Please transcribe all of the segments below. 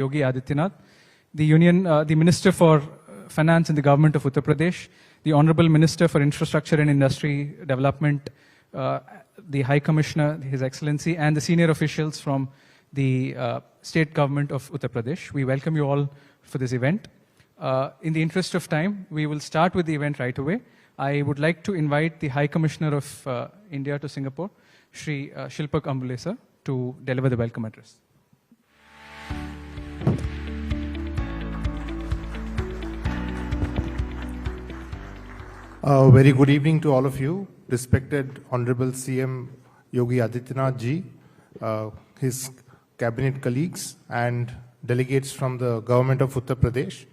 Yogi Adityanath, the Minister for Finance in the Government of Uttar Pradesh, the Honorable Minister for Infrastructure and Industry Development, the High Commissioner, His Excellency, and the senior officials from the State Government of Uttar Pradesh. We welcome you all for this event. In the interest of time, we will start with the event right away. I would like to invite the High Commissioner of India to Singapore, Shri Shilpak Ambulesa, to deliver the welcome address. Very good evening to all of you, respected Honorable CM Yogi Adityanath ji, his cabinet colleagues and delegates from the government of Uttar Pradesh.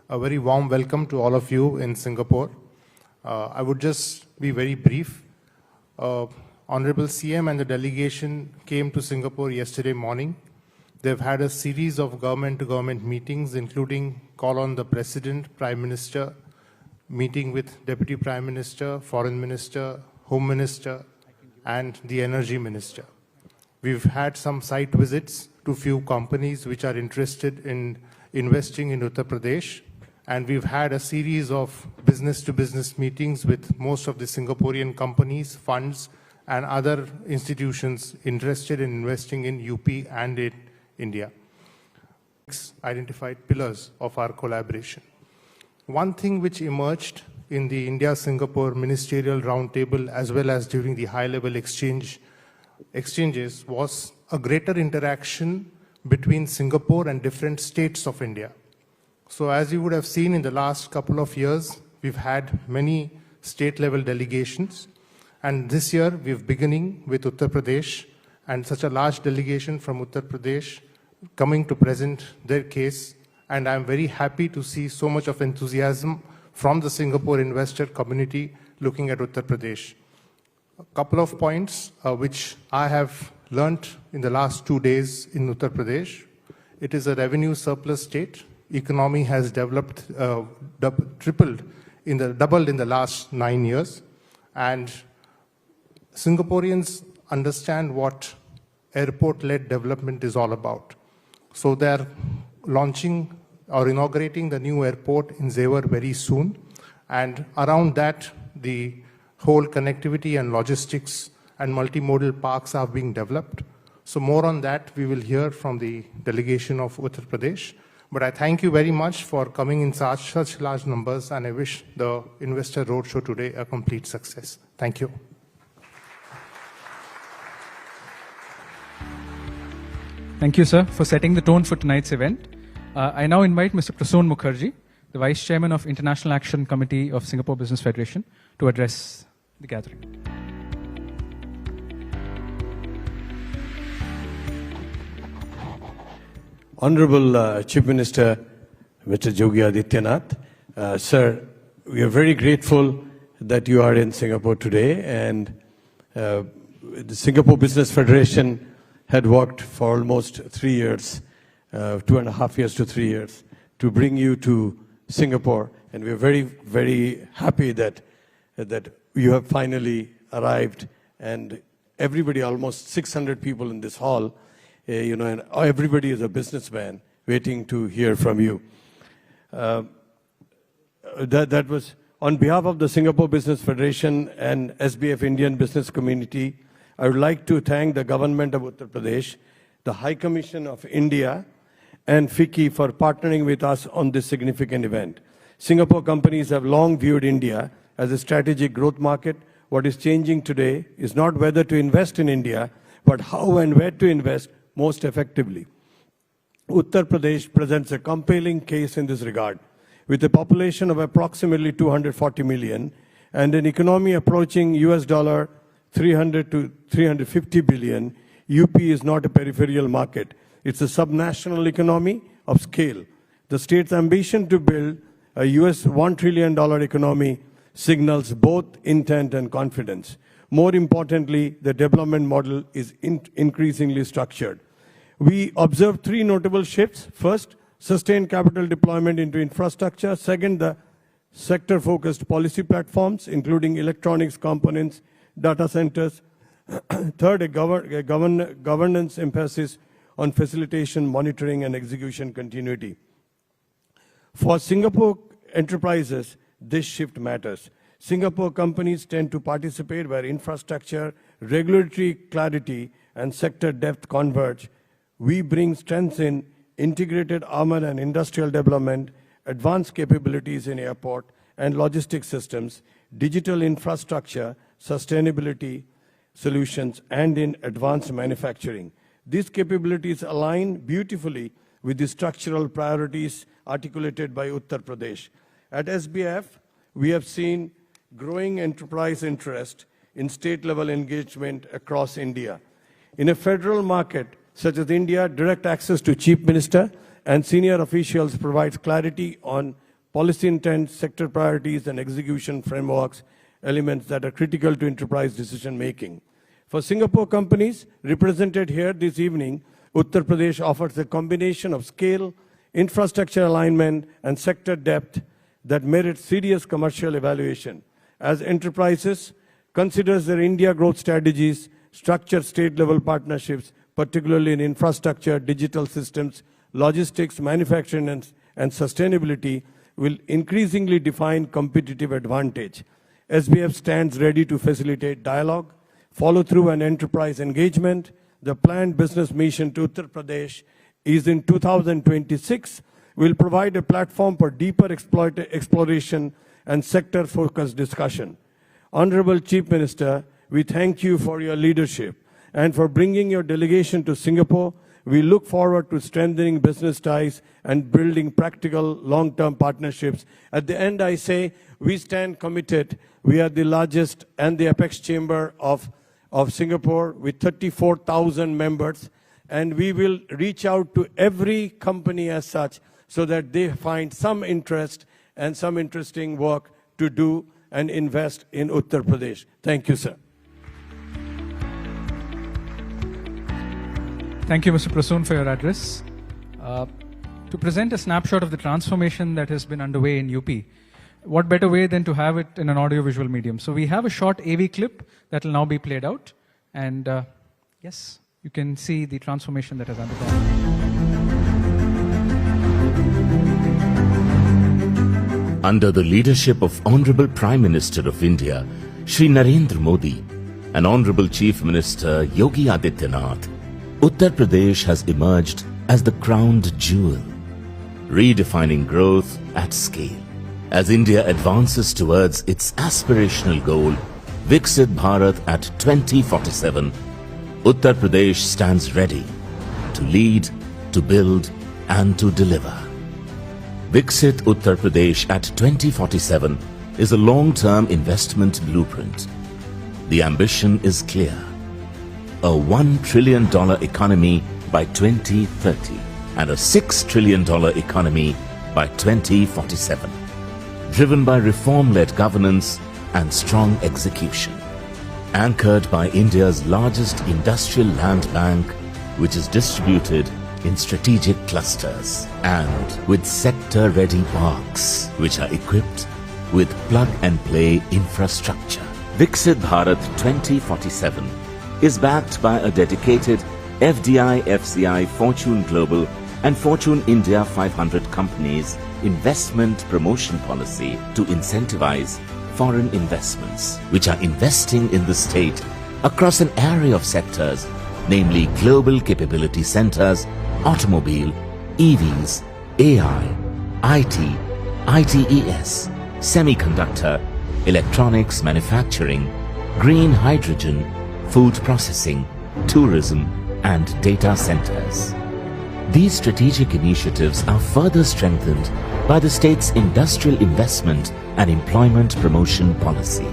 A very warm welcome to all of you in Singapore. I would just be very brief. Honorable CM and the delegation came to Singapore yesterday morning. They've had a series of government-to-government meetings, including call on the President, Prime Minister, meeting with Deputy Prime Minister, Foreign Minister, Home Minister, and the Energy Minister. We've had some site visits to few companies which are interested in investing in Uttar Pradesh, and we've had a series of business-to-business meetings with most of the Singaporean companies, funds, and other institutions interested in investing in UP and in India. Identified pillars of our collaboration. One thing which emerged in the India-Singapore Ministerial Roundtable as well as during the high-level exchanges was a greater interaction between Singapore and different states of India. So as you would have seen in the last couple of years, we've had many state-level delegations, and this year we're beginning with Uttar Pradesh, and such a large delegation from Uttar Pradesh coming to present their case. And I'm very happy to see so much of enthusiasm from the Singapore investor community looking at Uttar Pradesh. A couple of points which I have learnt in the last 2 days in Uttar Pradesh. It is a revenue surplus state. Economy has developed, doubled in the last 9 years. And Singaporeans understand what airport-led development is all about. So they're launching or inaugurating the new airport in Xever very soon. And around that, the whole connectivity and logistics and multimodal parks are being developed. So more on that, we will hear from the delegation of Uttar Pradesh. But I thank you very much for coming in such large numbers, and I wish the Investor Roadshow today a complete success. Thank you. Thank you, sir, for setting the tone for tonight's event. I now invite Mr. Prasoon Mukherjee, the Vice Chairman of International Action Committee of Singapore Business Federation, to address the gathering. Honorable Chief Minister, Mr. Yogi Adityanath, sir, we are very grateful that you are in Singapore today, and the Singapore Business Federation had worked for almost 3 years, 2.5 years to 3 years, to bring you to Singapore, and we are very, very happy that you have finally arrived, and everybody, almost 600 people in this hall, and everybody is a businessman waiting to hear from you. That was on behalf of the Singapore Business Federation and SBF Indian Business Community. I would like to thank the government of Uttar Pradesh, the High Commission of India, and FICCI for partnering with us on this significant event. Singapore companies have long viewed India as a strategic growth market. What is changing today is not whether to invest in India, but how and where to invest most effectively. Uttar Pradesh presents a compelling case in this regard. With a population of approximately 240 million and an economy approaching $300 to 350 billion, UP is not a peripheral market. It's a subnational economy of scale. The state's ambition to build a $1 trillion economy signals both intent and confidence. More importantly, the development model is increasingly structured. We observe 3 notable shifts. First, sustained capital deployment into infrastructure. Second, the sector-focused policy platforms, including electronics components, data centers. Third, a governance emphasis on facilitation, monitoring, and execution continuity. For Singapore enterprises, this shift matters. Singapore companies tend to participate where infrastructure, regulatory clarity, and sector depth converge. We bring strengths in integrated urban and industrial development, advanced capabilities in airport and logistics systems, digital infrastructure, sustainability solutions, and in advanced manufacturing. These capabilities align beautifully with the structural priorities articulated by Uttar Pradesh. At SBF, we have seen growing enterprise interest in state-level engagement across India. In a federal market such as India, direct access to Chief Minister and senior officials provides clarity on policy intent, sector priorities, and execution frameworks, elements that are critical to enterprise decision-making. For Singapore companies represented here this evening, Uttar Pradesh offers a combination of scale, infrastructure alignment, and sector depth that merits serious commercial evaluation. As enterprises considers their India growth strategies, structure state-level partnerships, particularly in infrastructure, digital systems, logistics, manufacturing, and sustainability, will increasingly define competitive advantage. SBF stands ready to facilitate dialogue, follow-through, and enterprise engagement. The planned business mission to Uttar Pradesh is in 2026, will provide a platform for deeper exploration and sector-focused discussion. Honorable Chief Minister, we thank you for your leadership and for bringing your delegation to Singapore. We look forward to strengthening business ties and building practical long-term partnerships. At the end, I say we stand committed. We are the largest and the apex chamber of Singapore with 34,000 members, and we will reach out to every company as such so that they find some interest and some interesting work to do and invest in Uttar Pradesh. Thank you, sir. Thank you, Mr. Prasoon, for your address. To present a snapshot of the transformation that has been underway in UP, what better way than to have it in an audio-visual medium? So we have a short AV clip that will now be played out. And yes, you can see the transformation that has undergone. Under the leadership of Honorable Prime Minister of India, Shri Narendra Modi, and Honorable Chief Minister Yogi Adityanath, Uttar Pradesh has emerged as the crowned jewel, redefining growth at scale. As India advances towards its aspirational goal, Viksit Bharat at 2047, Uttar Pradesh stands ready to lead, to build, and to deliver. Viksit Uttar Pradesh at 2047 is a long-term investment blueprint. The ambition is clear: a $1 trillion economy by 2030 and a $6 trillion economy by 2047, driven by reform-led governance and strong execution, anchored by India's largest industrial land bank, which is distributed in strategic clusters, and with sector-ready parks, which are equipped with plug-and-play infrastructure. Viksit Bharat 2047 is backed by a dedicated FDI, FCI, Fortune Global and Fortune India 500 companies investment promotion policy to incentivize foreign investments, which are investing in the state across an array of sectors, namely global capability centers, automobile, EVs, AI, IT, ITES, semiconductor, electronics manufacturing, green hydrogen, food processing, tourism, and data centers. These strategic initiatives are further strengthened by the state's industrial investment and employment promotion policy.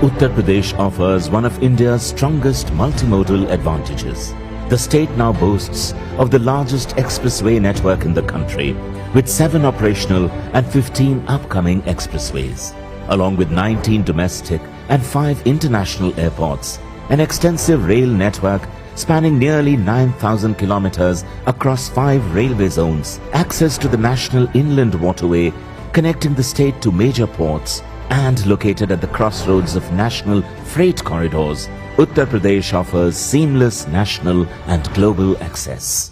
Uttar Pradesh offers one of India's strongest multimodal advantages. The state now boasts of the largest expressway network in the country, with 7 operational and 15 upcoming expressways, along with 19 domestic and 5 international airports, an extensive rail network spanning nearly 9,000 kilometers across 5 railway zones, access to the national inland waterway connecting the state to major ports, and located at the crossroads of national freight corridors, Uttar Pradesh offers seamless national and global access.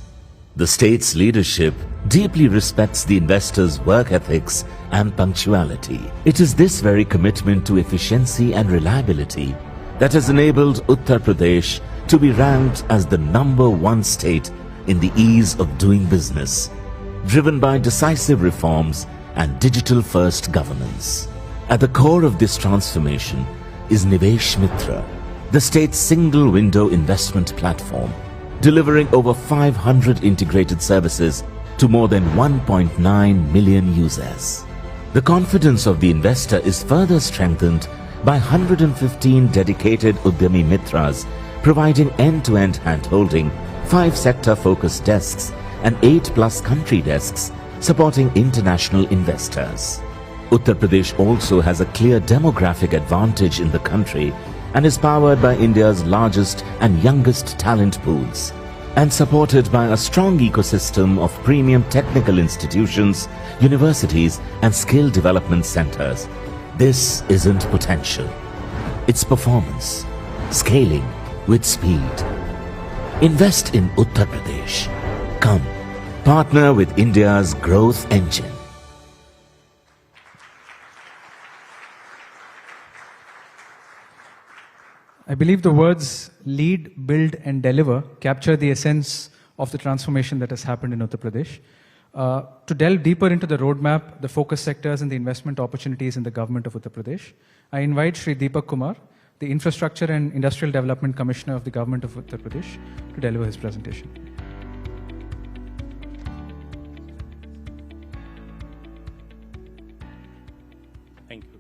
The state's leadership deeply respects the investors' work ethics and punctuality. It is this very commitment to efficiency and reliability that has enabled Uttar Pradesh to be ranked as the #1 state in the ease of doing business, driven by decisive reforms and digital-first governance. At the core of this transformation is Nivesh Mitra, the state's single-window investment platform, delivering over 500 integrated services to more than 1.9 million users. The confidence of the investor is further strengthened by 115 dedicated Udyami Mitras providing end-to-end hand-holding, 5 sector-focused desks and 8+ country desks supporting international investors. Uttar Pradesh also has a clear demographic advantage in the country and is powered by India's largest and youngest talent pools, and supported by a strong ecosystem of premium technical institutions, universities and skill development centers. This isn't potential. It's performance, scaling with speed. Invest in Uttar Pradesh. Come, partner with India's growth engine. I believe the words lead, build and deliver capture the essence of the transformation that has happened in Uttar Pradesh. To delve deeper into the roadmap, the focus sectors and the investment opportunities in the government of Uttar Pradesh, I invite Shri Deepak Kumar, the Infrastructure and Industrial Development Commissioner of the government of Uttar Pradesh, to deliver his presentation. Thank you.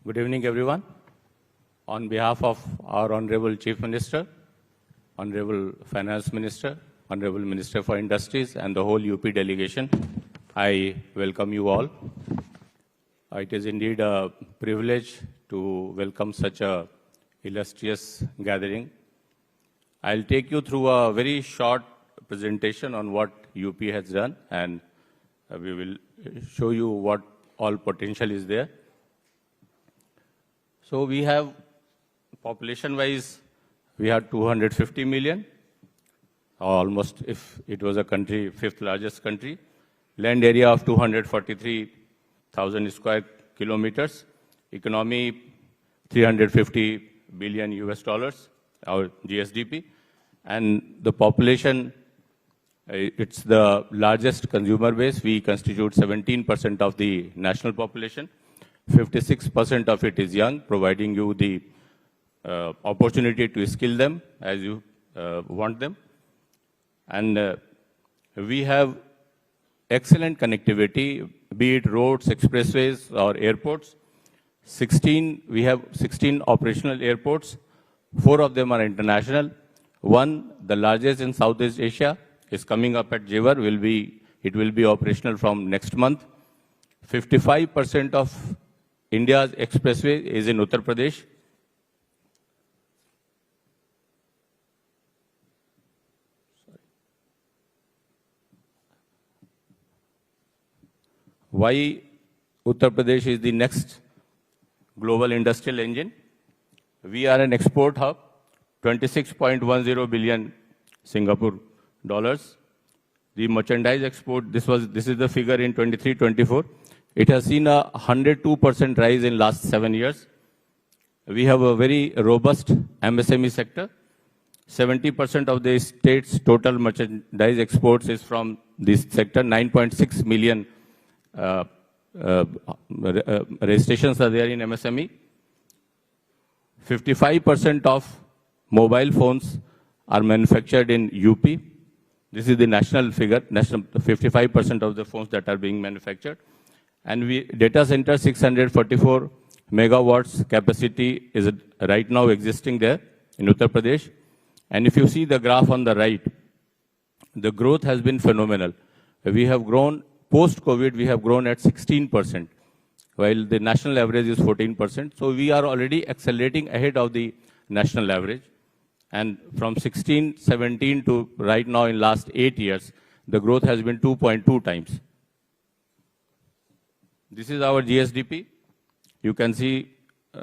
Good evening, everyone. On behalf of our Honorable Chief Minister, Honorable Finance Minister, Honorable Minister for Industries and the whole UP delegation, I welcome you all. It is indeed a privilege to welcome such a illustrious gathering. I'll take you through a very short presentation on what UP has done, and we will show you what all potential is there. So we have, population-wise, we have 250 million, almost, if it was a country, 5th largest country. Land area of 243,000 square kilometers. Economy, $350 billion US, our GSDP. And the population, it's the largest consumer base. We constitute 17% of the national population. 56% of it is young, providing you the opportunity to skill them as you want them. And we have excellent connectivity, be it roads, expressways, or airports. We have 16 operational airports. 4 of them are international. One, the largest in Southeast Asia, is coming up at Jewar. It will be operational from next month. 55% of India's expressway is in Uttar Pradesh. Why Uttar Pradesh is the next global industrial engine? We are an export hub, 26.10 billion Singapore dollars. The merchandise export, this is the figure in 23-24. It has seen a 102% rise in last 7 years. We have a very robust MSME sector. 70% of the state's total merchandise exports is from this sector. 9.6 million registrations are there in MSME. 55% of mobile phones are manufactured in UP. This is the national figure, 55% of the phones that are being manufactured. And data center 644 megawatts capacity is right now existing there in Uttar Pradesh. And if you see the graph on the right, the growth has been phenomenal. We have grown, post-COVID, we have grown at 16%, while the national average is 14%. So we are already accelerating ahead of the national average. And from 16, 17 to right now in last 8 years, the growth has been 2.2 times. This is our GSDP. You can see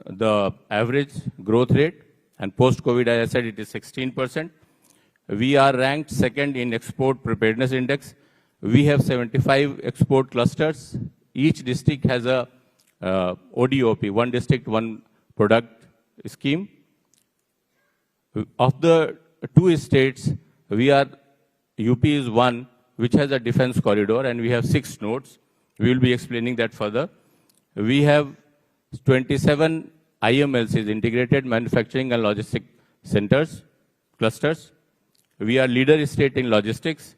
the average growth rate And post-COVID, as I said, it is 16%. We are ranked second in Export Preparedness Index. We have 75 export clusters. Each district has a ODOP, one district, one product scheme. Of the 2 states, UP is one which has a defense corridor, and we have 6 nodes. We will be explaining that further. We have 27 IMLCs, Integrated Manufacturing and Logistic Centers, clusters. We are leader state in logistics,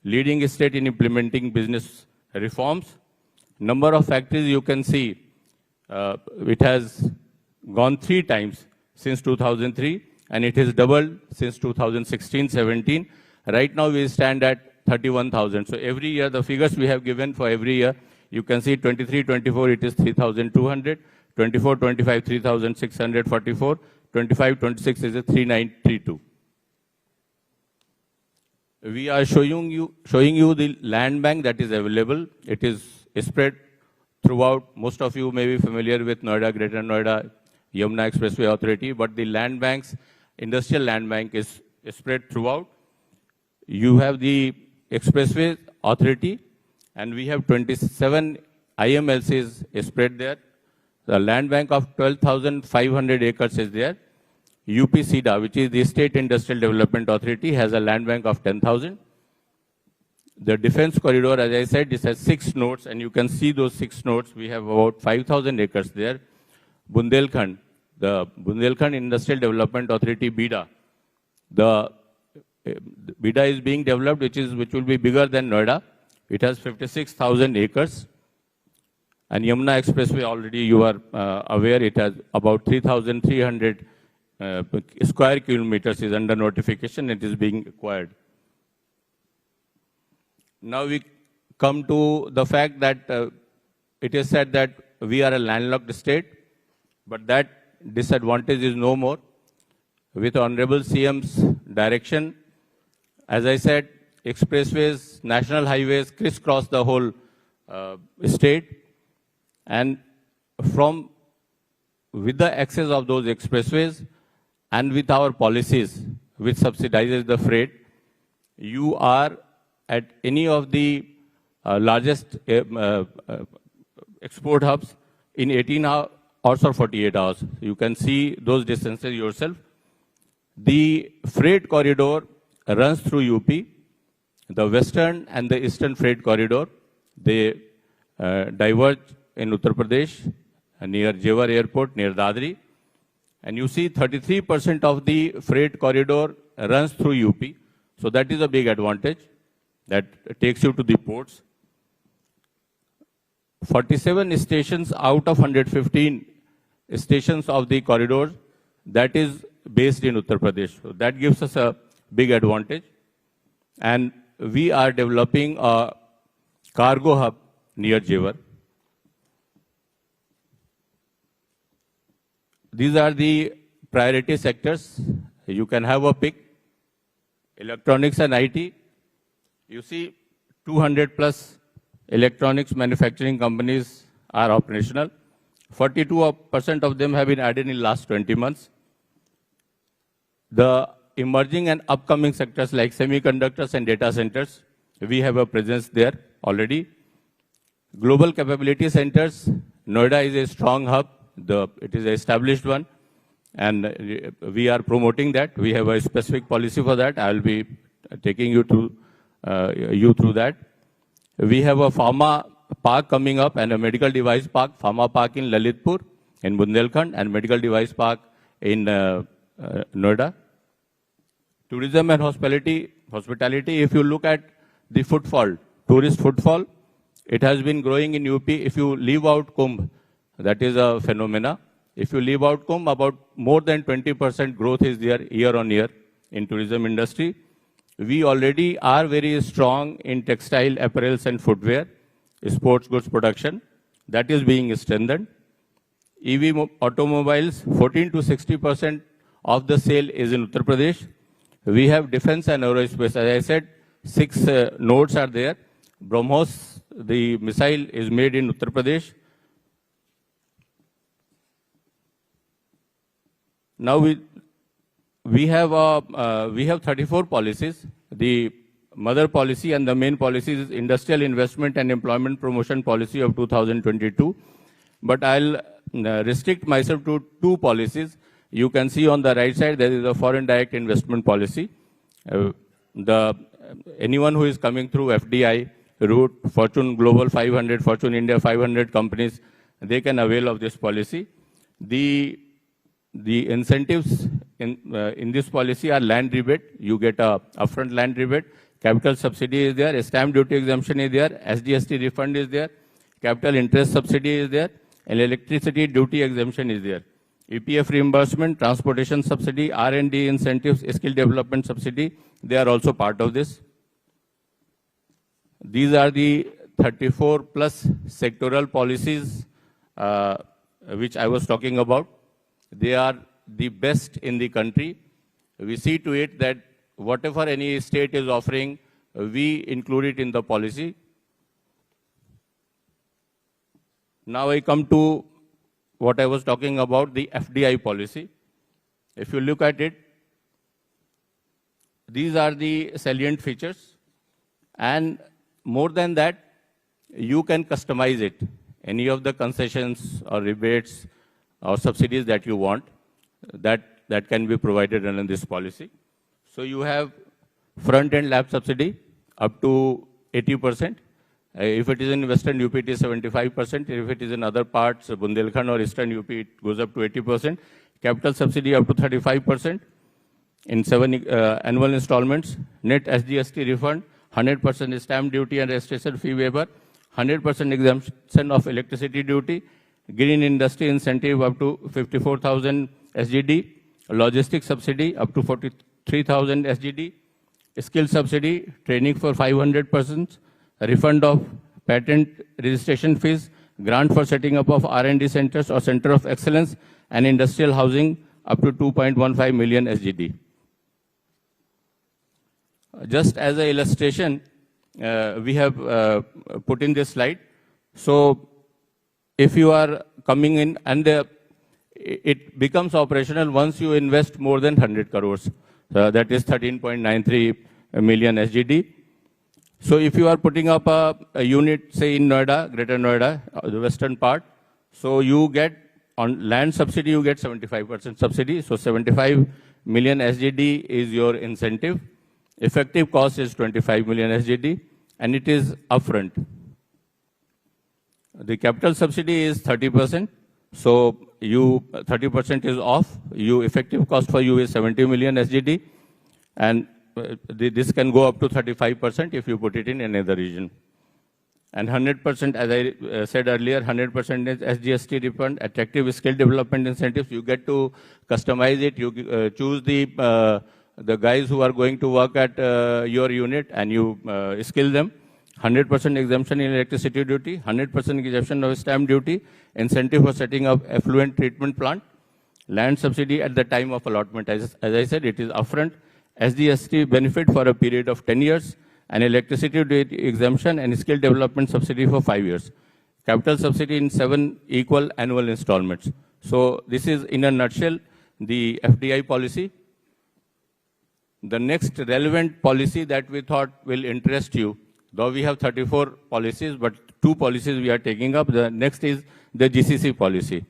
leading state in implementing business reforms. Number of factories you can see, it has gone 3 times since 2003, and it has doubled since 2016-17. Right now we stand at 31,000. So every year, the figures we have given for every year, you can see 23-24, it is 3,200, 24-25, 3,644, 25-26 is a 3,932. We are showing you the land bank that is available. It is spread throughout. Most of you may be familiar with Noida, Greater Noida, Yamuna Expressway Authority, but the land banks, industrial land bank is spread throughout. You have the Expressway Authority, and we have 27 IMLCs spread there. The land bank of 12,500 acres is there. UPCDA, which is the State Industrial Development Authority, has a land bank of 10,000. The defense corridor, as I said, this has 6 nodes, and you can see those 6 nodes. We have about 5,000 acres there. Bundelkhand, the Bundelkhand Industrial Development Authority, BIDA. The BIDA is being developed, which will be bigger than Noida. It has 56,000 acres. And Yamuna Expressway, already you are aware, it has about 3,300 square kilometers is under notification. It is being acquired. Now we come to the fact that it is said that we are a landlocked state, but that disadvantage is no more. With Honorable CM's direction, as I said, expressways, national highways crisscross the whole state, and with the access of those expressways and with our policies which subsidizes the freight, you are at any of the largest export hubs in 18 hours or 48 hours. You can see those distances yourself. The freight corridor runs through UP. The western and the eastern freight corridor, they diverge in Uttar Pradesh, near Jewar Airport, near Dadri. And you see 33% of the freight corridor runs through UP. So that is a big advantage that takes you to the ports. 47 stations out of 115 stations of the corridor, that is based in Uttar Pradesh. So that gives us a big advantage. And we are developing a cargo hub near Jewar. These are the priority sectors. You can have a pick. Electronics and IT. You see 200 plus electronics manufacturing companies are operational. 42% of them have been added in the last 20 months. The emerging and upcoming sectors like semiconductors and data centers, we have a presence there already. Global capability centers, Noida is a strong hub. It is an established one, and we are promoting that. We have a specific policy for that. I will be taking you through that. We have a pharma park coming up and a medical device park, pharma park in Lalitpur, in Bundelkhand, and medical device park in Noida. Tourism and hospitality, if you look at the footfall, tourist footfall, it has been growing in UP. If you leave out Kumbh, that is a phenomena. If you leave out Kumbh, about more than 20% growth is there year on year in tourism industry. We already are very strong in textile, apparels and footwear, sports goods production. That is being strengthened. EV automobiles, 14 to 60% of the sale is in Uttar Pradesh. We have defense and aerospace. As I said, 6 nodes are there. BrahMos, the missile, is made in Uttar Pradesh. Now we have 34 policies. The mother policy and the main policy is Industrial Investment and Employment Promotion Policy of 2022. But I'll restrict myself to 2 policies. You can see on the right side, there is a foreign direct investment policy. Anyone who is coming through FDI route, Fortune Global 500, Fortune India 500 companies, they can avail of this policy. The incentives in this policy are land rebate. You get a upfront land rebate. Capital subsidy is there. Stamp duty exemption is there. SGST refund is there. Capital interest subsidy is there. And electricity duty exemption is there. EPF reimbursement, transportation subsidy, R&D incentives, skill development subsidy, they are also part of this. These are the 34 plus sectoral policies which I was talking about. They are the best in the country. We see to it that whatever any state is offering, we include it in the policy. Now I come to what I was talking about, the FDI policy. If you look at it, these are the salient features. And more than that, you can customize it. Any of the concessions or rebates or subsidies that you want, that can be provided under this policy. So you have front-end lab subsidy up to 80%. If it is in Western UP, it is 75%. If it is in other parts, Bundelkhand or Eastern UP, it goes up to 80%. Capital subsidy up to 35% in 7 annual installments. Net SGST refund, 100% stamp duty and registration fee waiver, 100% exemption of electricity duty, green industry incentive up to 54,000 SGD, logistics subsidy up to 43,000 SGD, skill subsidy, training for 500 persons, refund of patent registration fees, grant for setting up of R&D centers or center of excellence, and industrial housing up to 2.15 million SGD. Just as an illustration, we have put in this slide. So if you are coming in, and it becomes operational once you invest more than 100 crores. That is 13.93 million SGD. So if you are putting up a unit, say in Noida, Greater Noida, the western part, so you get, on land subsidy, you get 75% subsidy. So 75 million SGD is your incentive. Effective cost is 25 million SGD, and it is upfront. The capital subsidy is 30%. So 30% is off. Effective cost for you is 70 million SGD, and this can go up to 35% if you put it in another region. And 100%, as I said earlier, 100% is SGST refund, attractive skill development incentives. You get to customize it. You choose the guys who are going to work at your unit, and you skill them. 100% exemption in electricity duty, 100% exemption of stamp duty, incentive for setting up effluent treatment plant, land subsidy at the time of allotment. As I said, it is upfront. SGST benefit for a period of 10 years, and electricity duty exemption and skill development subsidy for 5 years. Capital subsidy in 7 equal annual installments. So this is, in a nutshell, the FDI policy. The next relevant policy that we thought will interest you, though we have 34 policies, but 2 policies we are taking up. The next is the GCC policy.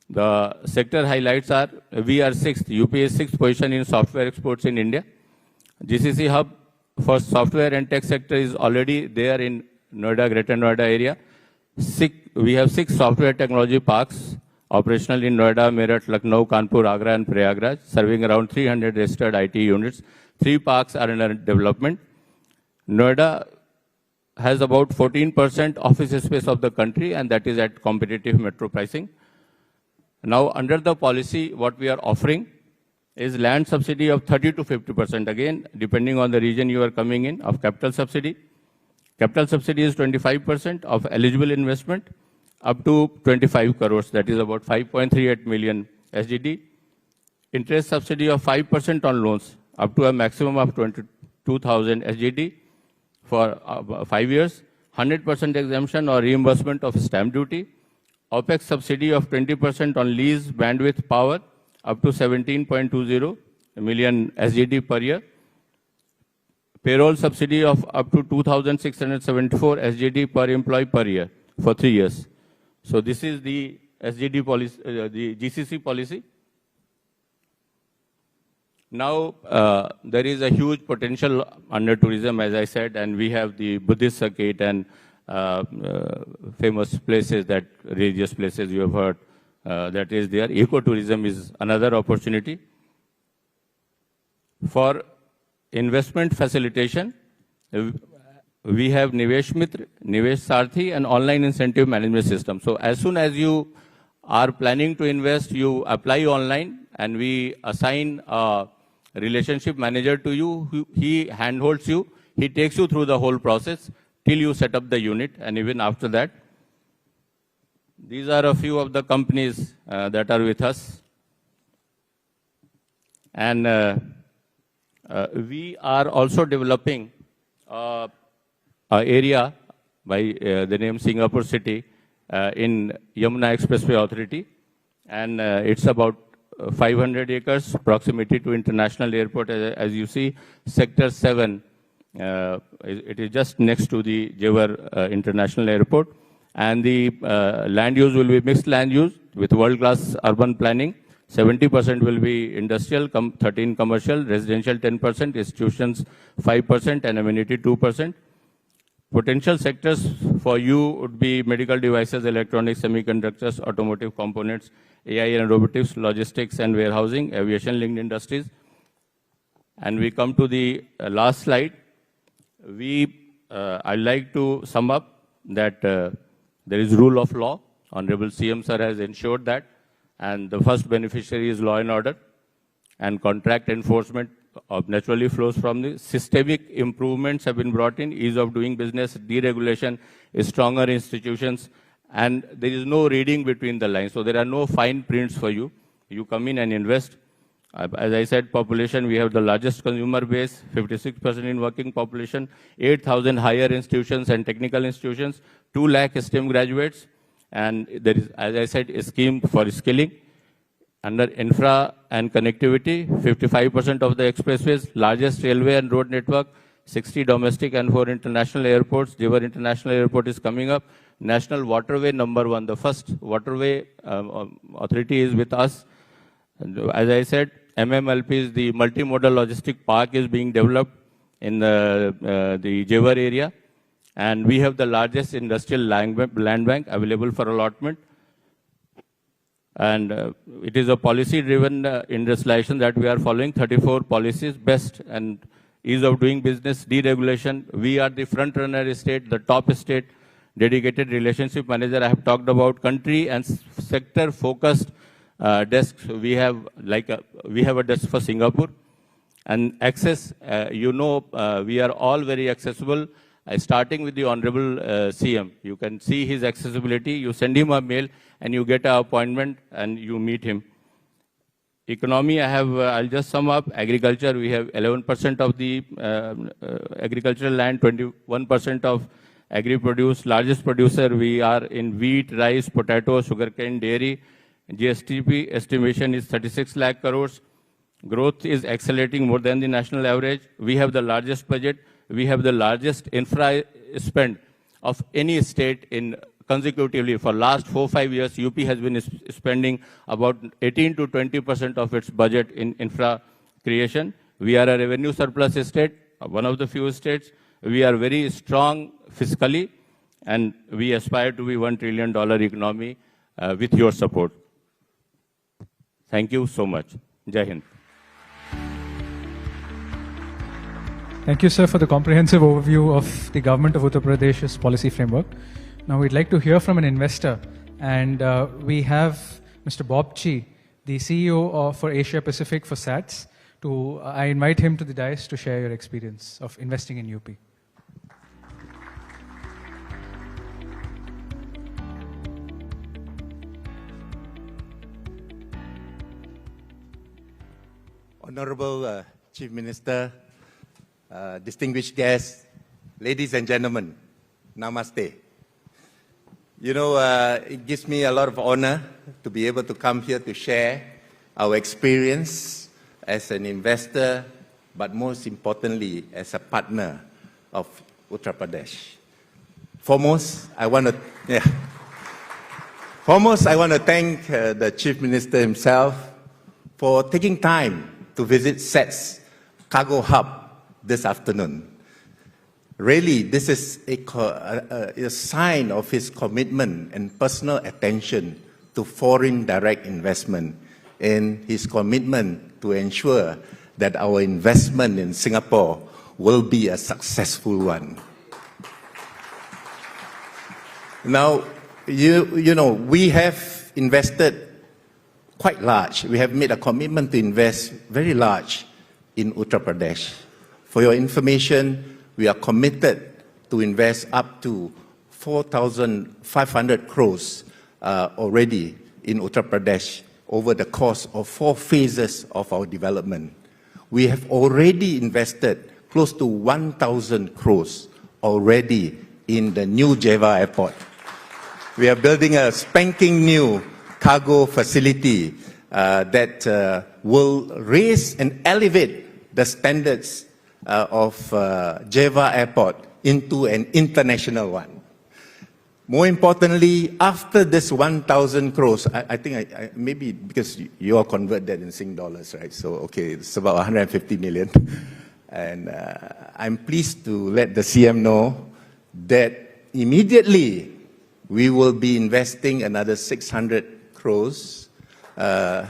The sector highlights are, we are 6th, UP is 6th position in software exports in India. GCC hub for software and tech sector is already there in Noida, Greater Noida area. We have 6 software technology parks operational in Noida, Meerut, Lucknow, Kanpur, Agra, and Prayagraj, serving around 300 registered IT units. 3 parks are under development. Noida has about 14% office space of the country, and that is at competitive metro pricing. Now, under the policy, what we are offering is land subsidy of 30 to 50%, again, depending on the region you are coming in, of capital subsidy. Capital subsidy is 25% of eligible investment up to 25 crores, that is about 5.38 million SGD. Interest subsidy of 5% on loans up to a maximum of 22,000 SGD for 5 years. 100% exemption or reimbursement of stamp duty. OPEX subsidy of 20% on lease bandwidth power up to 17.20 million SGD per year. Payroll subsidy of up to 2,674 SGD per employee per year for 3 years. So this is the SGD policy, the GCC policy. Now, there is a huge potential under tourism, as I said, and we have the Buddhist circuit and famous places, that religious places you have heard, that is there. Ecotourism is another opportunity. For investment facilitation, we have Nivesh Mitra, Nivesh Sarthi, and online incentive management system. So as soon as you are planning to invest, you apply online, and we assign a relationship manager to you. He handholds you. He takes you through the whole process till you set up the unit, and even after that. These are a few of the companies that are with us. And we are also developing an area by the name Singapore City in Yamuna Expressway Authority. And it's about 500 acres, proximity to international airport. As you see, Sector 7, it is just next to the Jewar International Airport. And the land use will be mixed land use with world-class urban planning. 70% will be industrial, 13 commercial, residential 10%, institutions 5%, and amenity 2%. Potential sectors for you would be medical devices, electronics, semiconductors, automotive components, AI and robotics, logistics and warehousing, aviation-linked industries. And we come to the last slide. I'd like to sum up that there is rule of law. Honorable CM Sir has ensured that. And the first beneficiary is law and order. And contract enforcement naturally flows from the systemic improvements have been brought in, ease of doing business, deregulation, stronger institutions, and there is no reading between the lines. So there are no fine prints for you. You come in and invest. As I said, population, we have the largest consumer base, 56% in working population, 8,000 higher institutions and technical institutions, 2 lakh STEM graduates, and there is, as I said, a scheme for skilling. Under infra and connectivity, 55% of the expressways, largest railway and road network, 60 domestic and 4 international airports. Jewar International Airport is coming up. National Waterway #1, the first waterway authority is with us. As I said, MMLP is the multimodal logistic park is being developed in the Jewar area. And we have the largest industrial land bank available for allotment. And it is a policy-driven industrialization that we are following, 34 policies, best and ease of doing business, deregulation. We are the front-runner state, the top state, dedicated relationship manager. I have talked about country and sector-focused desks. We have a desk for Singapore. And access, we are all very accessible. Starting with the Honorable CM, you can see his accessibility. You send him a mail and you get an appointment and you meet him. Economy, I'll just sum up. Agriculture, we have 11% of the agricultural land, 21% of agri-produce. Largest producer, we are in wheat, rice, potato, sugarcane, dairy. GSTP estimation is 36 lakh crores. Growth is accelerating more than the national average. We have the largest budget. We have the largest infra spend of any state in consecutively. For last 4-5 years, UP has been spending about 18 to 20% of its budget in infra creation. We are a revenue surplus state, one of the few states. We are very strong fiscally, and we aspire to be $1 trillion economy with your support. Thank you so much. Jai Hind. Thank you, sir, for the comprehensive overview of the government of Uttar Pradesh's policy framework. Now we'd like to hear from an investor, and we have Mr. Bob Chi, the CEO for Asia Pacific for SATS. I invite him to the dais to share your experience of investing in UP. Honorable Chief Minister, distinguished guests, ladies and gentlemen, namaste. You know, it gives me a lot of honor to be able to come here to share our experience as an investor, but most importantly, as a partner of Uttar Pradesh. Foremost, I want to thank the Chief Minister himself for taking time to visit SET's cargo hub this afternoon. Really, this is a sign of his commitment and personal attention to foreign direct investment and his commitment to ensure that our investment in Singapore will be a successful one. Now, you know, we have invested quite large. We have made a commitment to invest very large in Uttar Pradesh. For your information, we are committed to invest up to 4,500 crores already in Uttar Pradesh over the course of 4 phases of our development. We have already invested close to 1,000 crores already in the new Jeva airport. We are building a spanking new cargo facility that will raise and elevate the standards of Jeva Airport into an international one. More importantly, after this 1,000 crores, I think maybe because you all convert that in Sing dollars, right? So, okay, it's about 150 million. And I'm pleased to let the CM know that immediately we will be investing another 600 crores to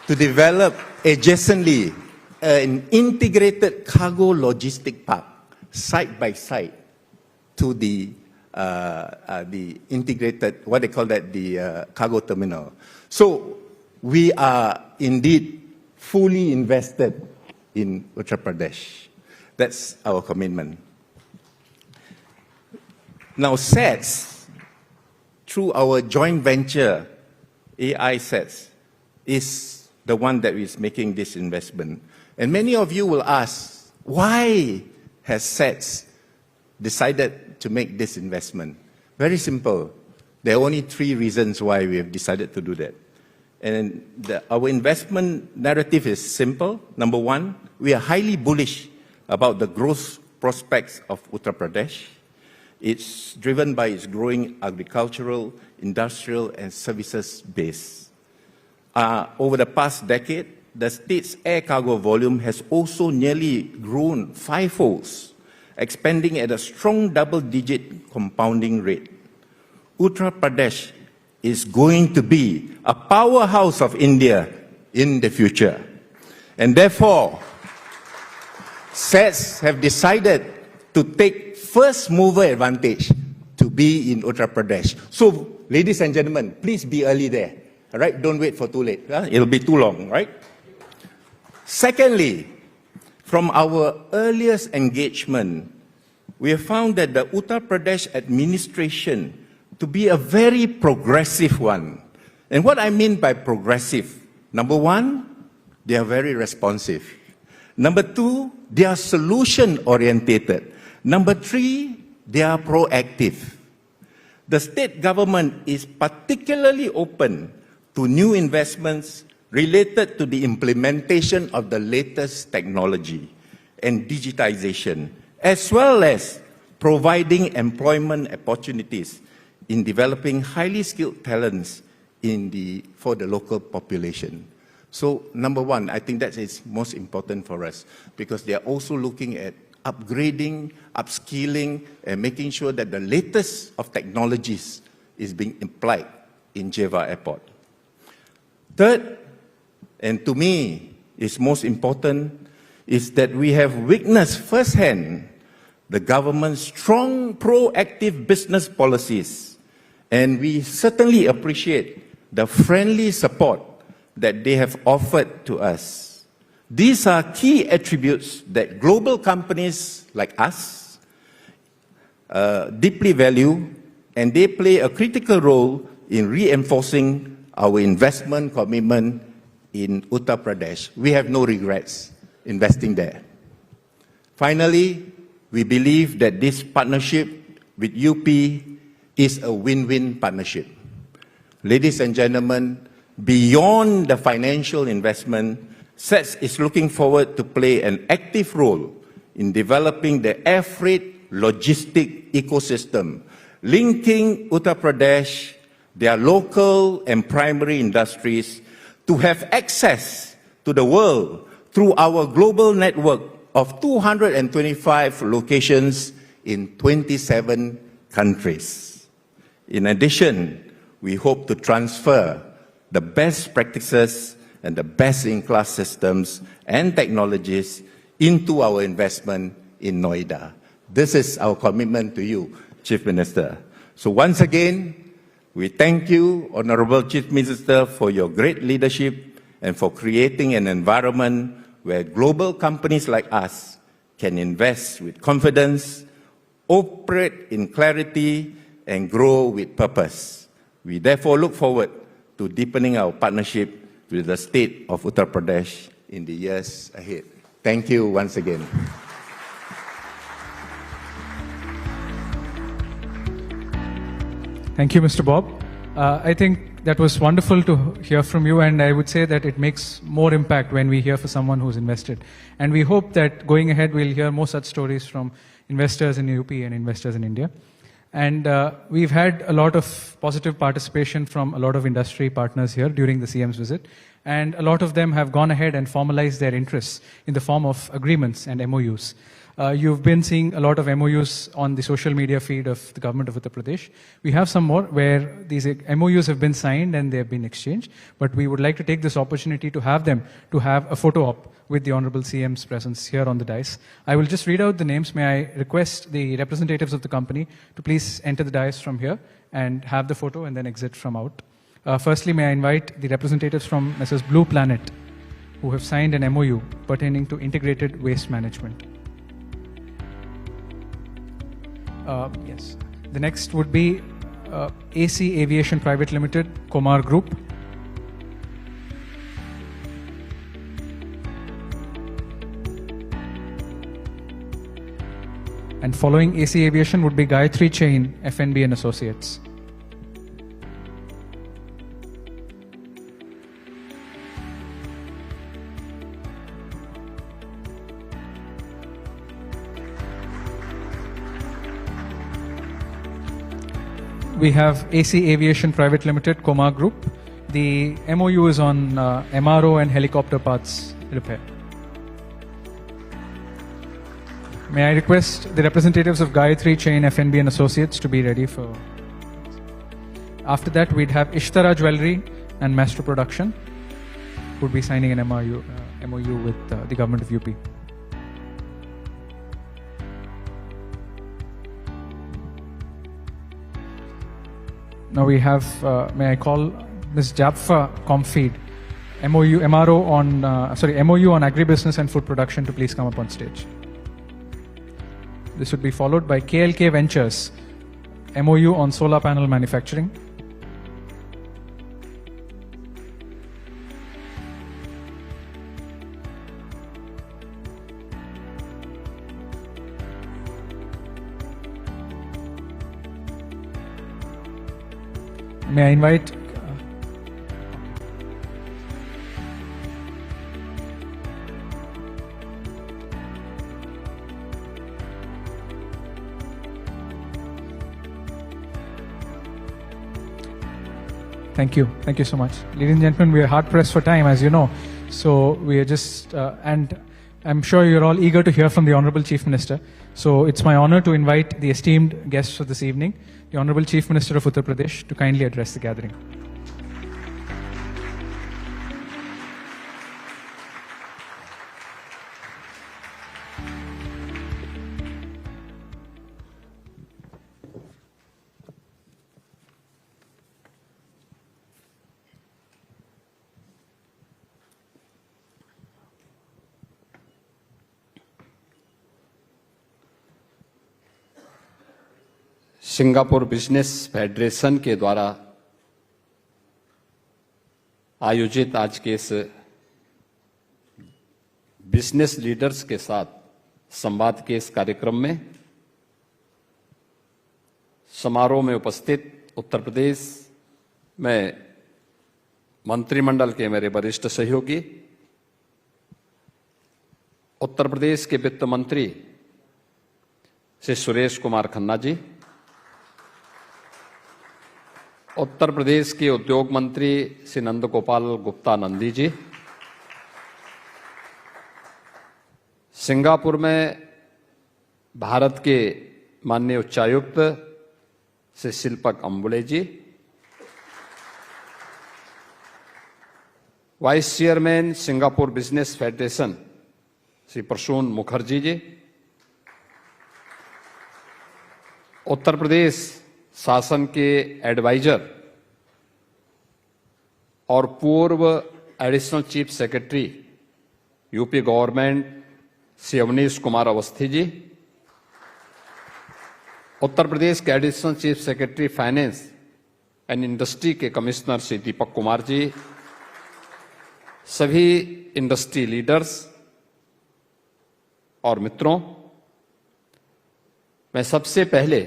develop adjacently an integrated cargo logistic park, side by side, to the integrated, what they call that, the cargo terminal. So we are indeed fully invested in Uttar Pradesh. That's our commitment. Now, SETS, through our joint venture, AI SETS, is the one that is making this investment. And many of you will ask, why has SETS decided to make this investment? Very simple. There are only 3 reasons why we have decided to do that. And our investment narrative is simple. Number 1, we are highly bullish about the growth prospects of Uttar Pradesh. It's driven by its growing agricultural, industrial, and services base. Over the past decade, the state's air cargo volume has also nearly grown 5-fold, expanding at a strong double-digit compounding rate. Uttar Pradesh is going to be a powerhouse of India in the future. And therefore, SETS have decided to take first mover advantage to be in Uttar Pradesh. So, ladies and gentlemen, please be early there. All right? Don't wait for too late. It'll be too long, right? Secondly, from our earliest engagement, we have found that the Uttar Pradesh administration to be a very progressive one. And what I mean by progressive, number 1, they are very responsive. Number 2, they are solution-orientated. Number 3, they are proactive. The state government is particularly open to new investments related to the implementation of the latest technology and digitization, as well as providing employment opportunities in developing highly skilled talents for the local population. So, number 1, I think that is most important for us, because they are also looking at upgrading, upskilling, and making sure that the latest of technologies is being applied in Jeva Airport. Third, and to me is most important, is that we have witnessed firsthand the government's strong proactive business policies, and we certainly appreciate the friendly support that they have offered to us. These are key attributes that global companies like us deeply value, and they play a critical role in reinforcing our investment commitment in Uttar Pradesh. We have no regrets investing there. Finally, we believe that this partnership with UP is a win-win partnership. Ladies and gentlemen, beyond the financial investment, SETS is looking forward to play an active role in developing the air freight logistic ecosystem, linking Uttar Pradesh, their local and primary industries, to have access to the world through our global network of 225 locations in 27 countries. In addition, we hope to transfer the best practices and the best-in-class systems and technologies into our investment in Noida. This is our commitment to you, Chief Minister. So once again, we thank you, Honorable Chief Minister, for your great leadership and for creating an environment where global companies like us can invest with confidence, operate in clarity, and grow with purpose. We therefore look forward to deepening our partnership with the state of Uttar Pradesh in the years ahead. Thank you once again. Thank you, Mr. Bob. I think that was wonderful to hear from you, and I would say that it makes more impact when we hear from someone who's invested. And we hope that going ahead, we'll hear more such stories from investors in UP and investors in India. And we've had a lot of positive participation from a lot of industry partners here during the CM's visit. And a lot of them have gone ahead and formalized their interests in the form of agreements and MOUs. You've been seeing a lot of MOUs on the social media feed of the government of Uttar Pradesh. We have some more where these MOUs have been signed and they have been exchanged, but we would like to take this opportunity to have them to have a photo op with the Honorable CM's presence here on the dais. I will just read out the names. May I request the representatives of the company to please enter the dais from here and have the photo and then exit from out. Firstly, may I invite the representatives from Messrs. Blue Planet, who have signed an MOU pertaining to integrated waste management. Yes. The next would be AC Aviation Private Limited, Komar Group. And following AC Aviation would be Gayatri Chain, FNB and Associates. We have AC Aviation Private Limited, Komar Group. The MOU is on MRO and helicopter parts repair. May I request the representatives of Gayatri Chain, FNB and Associates to be ready for... After that, we'd have Ishtara Jewelry and Master Production, who would be signing an MOU with the government of UP. Now we have, may I call Ms. Jaffa Comfeed, MOU on agribusiness and food production to please come up on stage. This would be followed by KLK Ventures, MOU on solar panel manufacturing. May I invite Thank you so much. Ladies and gentlemen, we are hard pressed for time, as you know. So we are just, and I'm sure you're all eager to hear from the Honorable Chief Minister. So it's my honor to invite the esteemed guests of this evening, the Honorable Chief Minister of Uttar Pradesh, to kindly address the gathering. Singapore business federation के द्वारा आयोजित आज के इस business leaders के साथ संवाद के इस कार्यक्रम में समारोह में उपस्थित उत्तर प्रदेश में मंत्रिमंडल के मेरे वरिष्ठ सहयोगी, उत्तर प्रदेश के वित्त मंत्री श्री सुरेश कुमार खन्ना जी, उत्तर प्रदेश के उद्योग मंत्री श्री नंद गोपाल गुप्ता नंदी जी, सिंगापुर में भारत के माननीय उच्चायुक्त Shri Shilpak Ambule ji, vice chairman Singapore business federation Shri Prasoon Mukherjee ji, Uttar Pradesh शासन के एडवाइजर और पूर्व additional chief secretary UP government Shri Awanish Kumar Awasthi ji, Uttar Pradesh के additional chief secretary finance and industry के कमिश्नर श्री दीपक कुमार जी, सभी इंडस्ट्री लीडर्स और मित्रों, मैं सबसे पहले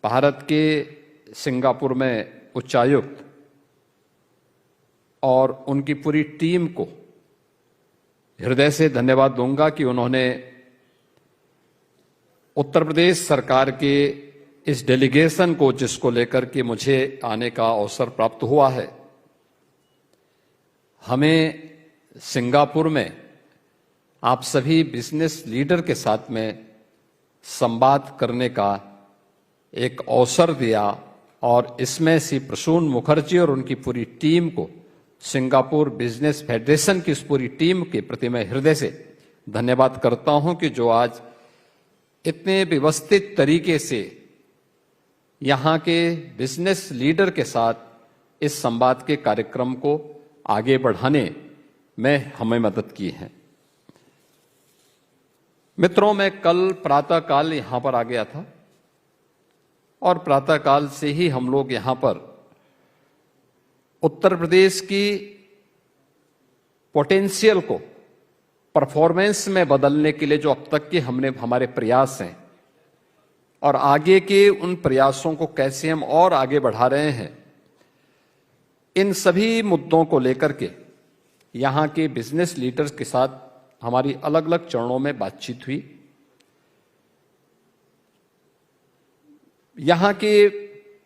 भारत के सिंगापुर में उच्चायुक्त और उनकी पूरी टीम को हृदय से धन्यवाद दूंगा कि उन्होंने उत्तर प्रदेश सरकार के इस डेलीगेशन को, जिसको लेकर के मुझे आने का अवसर प्राप्त हुआ है, हमें सिंगापुर में आप सभी बिजनेस लीडर के साथ में संवाद करने का एक अवसर दिया और इसमें श्री प्रसून मुखर्जी और उनकी पूरी टीम को, सिंगापुर बिजनेस फेडरेशन की इस पूरी टीम के प्रति मैं हृदय से धन्यवाद करता हूं कि जो आज इतने व्यवस्थित तरीके से यहां के बिजनेस लीडर के साथ इस संवाद के कार्यक्रम को आगे बढ़ाने में हमें मदद की है। मित्रों, मैं कल प्रातःकाल यहां पर आ गया था और प्रातःकाल से ही हम लोग यहां पर उत्तर प्रदेश की पोटेंशियल को परफॉर्मेंस में बदलने के लिए जो अब तक के हमारे प्रयास हैं और आगे के उन प्रयासों को कैसे हम और आगे बढ़ा रहे हैं, इन सभी मुद्दों को लेकर के यहां के बिजनेस लीडर्स के साथ हमारी अलग अलग चरणों में बातचीत हुई। यहां के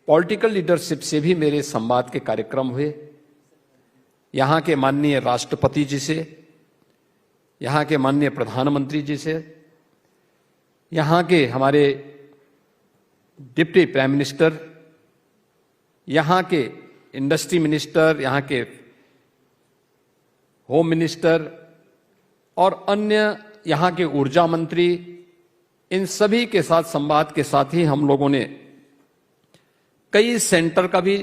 पॉलिटिकल लीडरशिप से भी मेरे संवाद के कार्यक्रम हुए, यहां के माननीय राष्ट्रपति जी से, यहां के माननीय प्रधानमंत्री जी से, यहां के हमारे डिप्टी प्राइम मिनिस्टर, यहां के इंडस्ट्री मिनिस्टर, यहां के होम मिनिस्टर और अन्य यहां के ऊर्जा मंत्री, इन सभी के साथ संवाद के साथ ही हम लोगों ने कई सेंटर का भी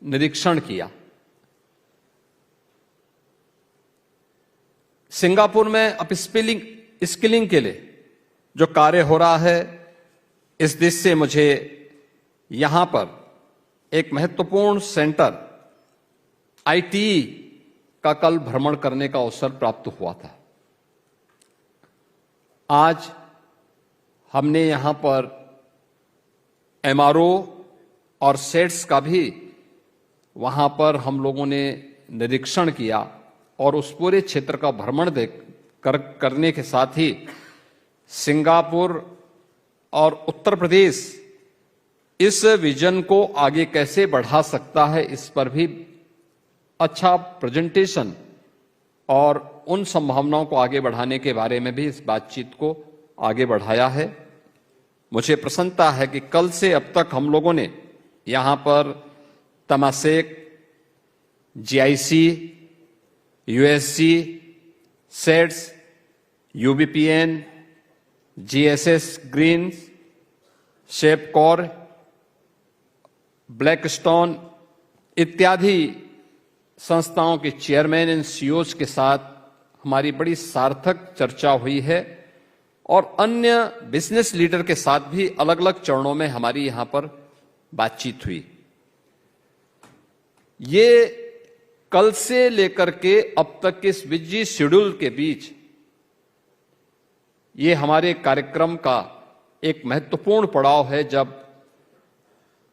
निरीक्षण किया। सिंगापुर में स्किलिंग के लिए जो कार्य हो रहा है, इस दृष्टि से मुझे यहां पर एक महत्वपूर्ण सेंटर आईटी का कल भ्रमण करने का अवसर प्राप्त हुआ था। आज हमने यहां पर एमआरओ और सेट्स का भी वहां पर हम लोगों ने निरीक्षण किया और उस पूरे क्षेत्र का भ्रमण करने के साथ ही सिंगापुर और उत्तर प्रदेश इस विजन को आगे कैसे बढ़ा सकता है, इस पर भी अच्छा प्रेजेंटेशन और उन संभावनाओं को आगे बढ़ाने के बारे में भी इस बातचीत को आगे बढ़ाया है। मुझे प्रसन्नता है कि कल से अब तक हम लोगों ने यहां पर तमासेक, जीआईसी, यूएससी, सेट्स, यूबीपीएन, जीएसएस ग्रीन, शेपकॉर, ब्लैकस्टोन इत्यादि संस्थाओं के चेयरमैन एंड सीईओज के साथ हमारी बड़ी सार्थक चर्चा हुई है और अन्य बिजनेस लीडर के साथ भी अलग अलग चरणों में हमारी यहां पर बातचीत हुई। ये कल से लेकर के अब तक के इस बिजी शेड्यूल के बीच ये हमारे कार्यक्रम का एक महत्वपूर्ण पड़ाव है, जब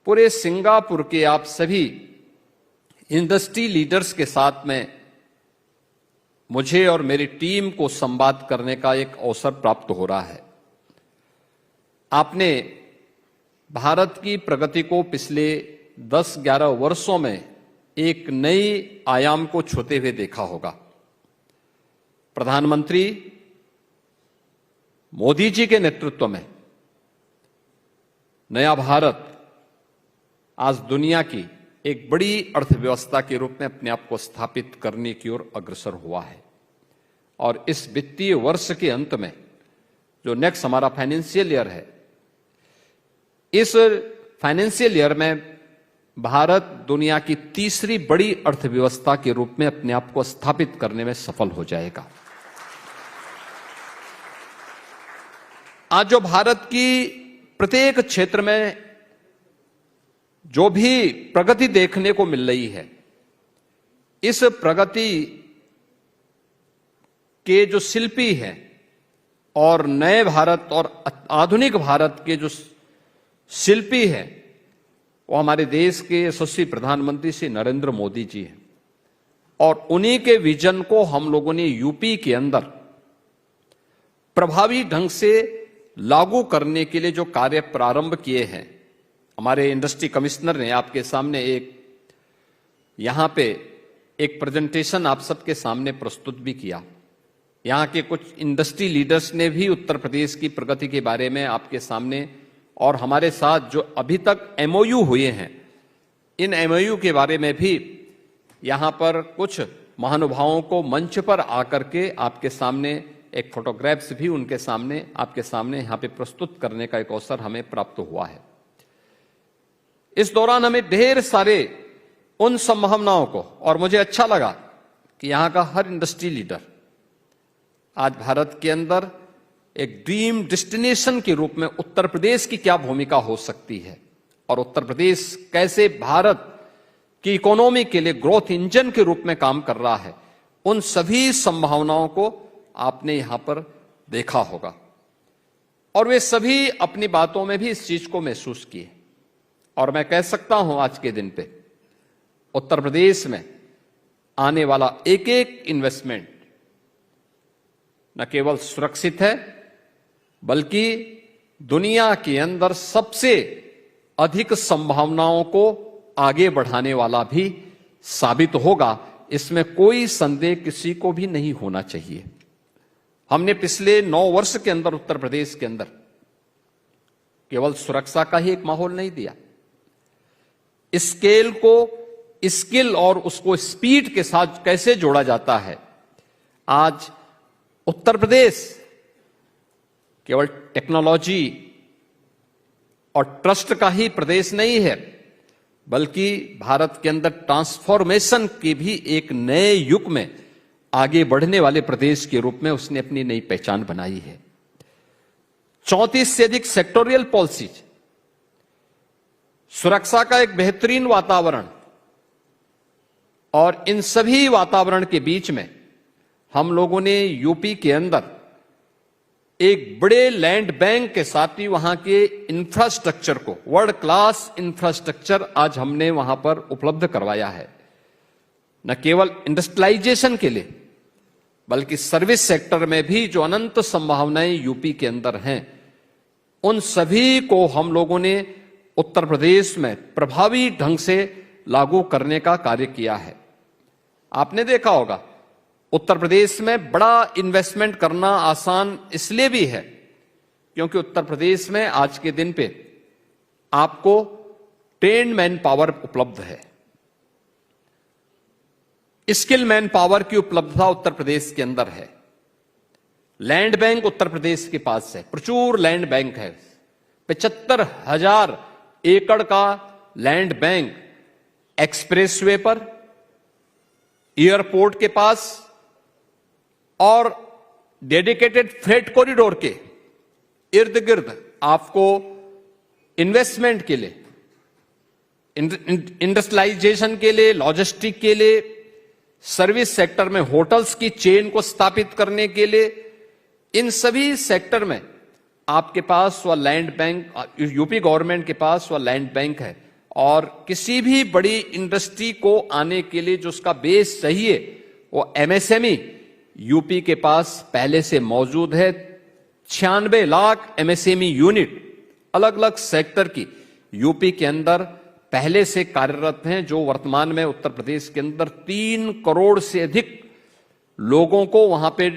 पूरे सिंगापुर के आप सभी इंडस्ट्री लीडर्स के साथ में मुझे और मेरी टीम को संवाद करने का एक अवसर प्राप्त हो रहा है। आपने भारत की प्रगति को पिछले 10-11 वर्षों में एक नई आयाम को छूते हुए देखा होगा। प्रधानमंत्री मोदी जी के नेतृत्व में नया भारत आज दुनिया की एक बड़ी अर्थव्यवस्था के रूप में अपने आप को स्थापित करने की ओर अग्रसर हुआ है। और इस वित्तीय वर्ष के अंत में जो नेक्स्ट हमारा फाइनेंशियल ईयर है, इस फाइनेंशियल ईयर में भारत दुनिया की तीसरी बड़ी अर्थव्यवस्था के रूप में अपने आप को स्थापित करने में सफल हो जाएगा। आज जो भारत की प्रत्येक क्षेत्र में जो भी प्रगति देखने को मिल रही है, इस प्रगति के जो शिल्पी हैं और नए भारत और आधुनिक भारत के जो शिल्पी हैं, वो हमारे देश के यशस्वी प्रधानमंत्री श्री नरेंद्र मोदी जी हैं। और उन्हीं के विजन को हम लोगों ने यूपी के अंदर प्रभावी ढंग से लागू करने के लिए जो कार्य प्रारंभ किए हैं, हमारे इंडस्ट्री कमिश्नर ने आपके सामने यहां पे एक प्रेजेंटेशन आप सबके सामने प्रस्तुत भी किया। यहां के कुछ इंडस्ट्री लीडर्स ने भी उत्तर प्रदेश की प्रगति के बारे में आपके सामने और हमारे साथ जो अभी तक एमओयू हुए हैं, इन एमओयू के बारे में भी यहां पर कुछ महानुभावों को मंच पर आकर के आपके सामने एक फोटोग्राफ्स भी उनके सामने आपके सामने यहां पे प्रस्तुत करने का एक अवसर हमें प्राप्त हुआ है। इस दौरान हमें ढेर सारे उन संभावनाओं को, और मुझे अच्छा लगा कि यहां का हर इंडस्ट्री लीडर आज भारत के अंदर एक ड्रीम डेस्टिनेशन के रूप में उत्तर प्रदेश की क्या भूमिका हो सकती है और उत्तर प्रदेश कैसे भारत की इकोनॉमी के लिए ग्रोथ इंजन के रूप में काम कर रहा है, उन सभी संभावनाओं को आपने यहां पर देखा होगा। और वे सभी अपनी बातों में भी इस चीज को महसूस किए। और मैं कह सकता हूं आज के दिन पे उत्तर प्रदेश में आने वाला एक एक इन्वेस्टमेंट न केवल सुरक्षित है, बल्कि दुनिया के अंदर सबसे अधिक संभावनाओं को आगे बढ़ाने वाला भी साबित होगा। इसमें कोई संदेह किसी को भी नहीं होना चाहिए। हमने पिछले 9 वर्ष के अंदर उत्तर प्रदेश के अंदर केवल सुरक्षा का ही एक माहौल नहीं दिया, स्केल को स्किल और उसको स्पीड के साथ कैसे जोड़ा जाता है। आज उत्तर प्रदेश केवल टेक्नोलॉजी और ट्रस्ट का ही प्रदेश नहीं है, बल्कि भारत के अंदर ट्रांसफॉर्मेशन के भी एक नए युग में आगे बढ़ने वाले प्रदेश के रूप में उसने अपनी नई पहचान बनाई है। 34 से अधिक सेक्टोरियल पॉलिसीज, सुरक्षा का एक बेहतरीन वातावरण, और इन सभी वातावरण के बीच में हम लोगों ने यूपी के अंदर एक बड़े लैंड बैंक के साथ ही वहां के इंफ्रास्ट्रक्चर को, वर्ल्ड क्लास इंफ्रास्ट्रक्चर आज हमने वहां पर उपलब्ध करवाया है। न केवल इंडस्ट्रियलाइजेशन के लिए, बल्कि सर्विस सेक्टर में भी जो अनंत संभावनाएं यूपी के अंदर हैं, उन सभी को हम लोगों ने उत्तर प्रदेश में प्रभावी ढंग से लागू करने का कार्य किया है। आपने देखा होगा उत्तर प्रदेश में बड़ा इन्वेस्टमेंट करना आसान इसलिए भी है क्योंकि उत्तर प्रदेश में आज के दिन पे आपको ट्रेन्ड मैन पावर उपलब्ध है, स्किल मैन पावर की उपलब्धता उत्तर प्रदेश के अंदर है। लैंड बैंक उत्तर प्रदेश के पास है, प्रचुर लैंड बैंक है, 75,000 एकड़ का लैंड बैंक एक्सप्रेसवे पर, एयरपोर्ट के पास और डेडिकेटेड फ्रेट कॉरिडोर के इर्द गिर्द आपको इन्वेस्टमेंट के लिए, इंडस्ट्रियलाइजेशन के लिए, लॉजिस्टिक के लिए, सर्विस सेक्टर में होटल्स की चेन को स्थापित करने के लिए, इन सभी सेक्टर में आपके पास वह लैंड बैंक, यूपी गवर्नमेंट के पास वह लैंड बैंक है। और किसी भी बड़ी इंडस्ट्री को आने के लिए जो उसका बेस चाहिए, वो एमएसएमई यूपी के पास पहले से मौजूद है। 96 लाख एमएसएमई यूनिट अलग अलग सेक्टर की यूपी के अंदर पहले से कार्यरत हैं, जो वर्तमान में उत्तर प्रदेश के अंदर 3 करोड़ से अधिक लोगों को वहां पे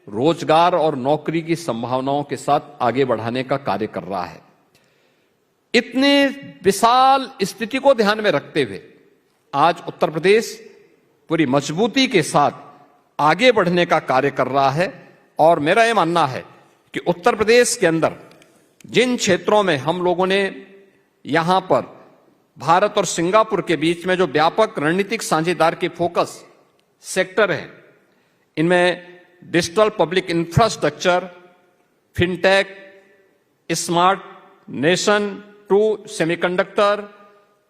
रोजगार और नौकरी की संभावनाओं के साथ आगे बढ़ाने का कार्य कर रहा है। इतने विशाल स्थिति को ध्यान में रखते हुए आज उत्तर प्रदेश पूरी मजबूती के साथ आगे बढ़ने का कार्य कर रहा है। और मेरा यह मानना है कि उत्तर प्रदेश के अंदर जिन क्षेत्रों में हम लोगों ने यहां पर भारत और सिंगापुर के बीच में जो व्यापक रणनीतिक साझेदार के फोकस सेक्टर है, इनमें digital public infrastructure, fintech, smart nation to semiconductor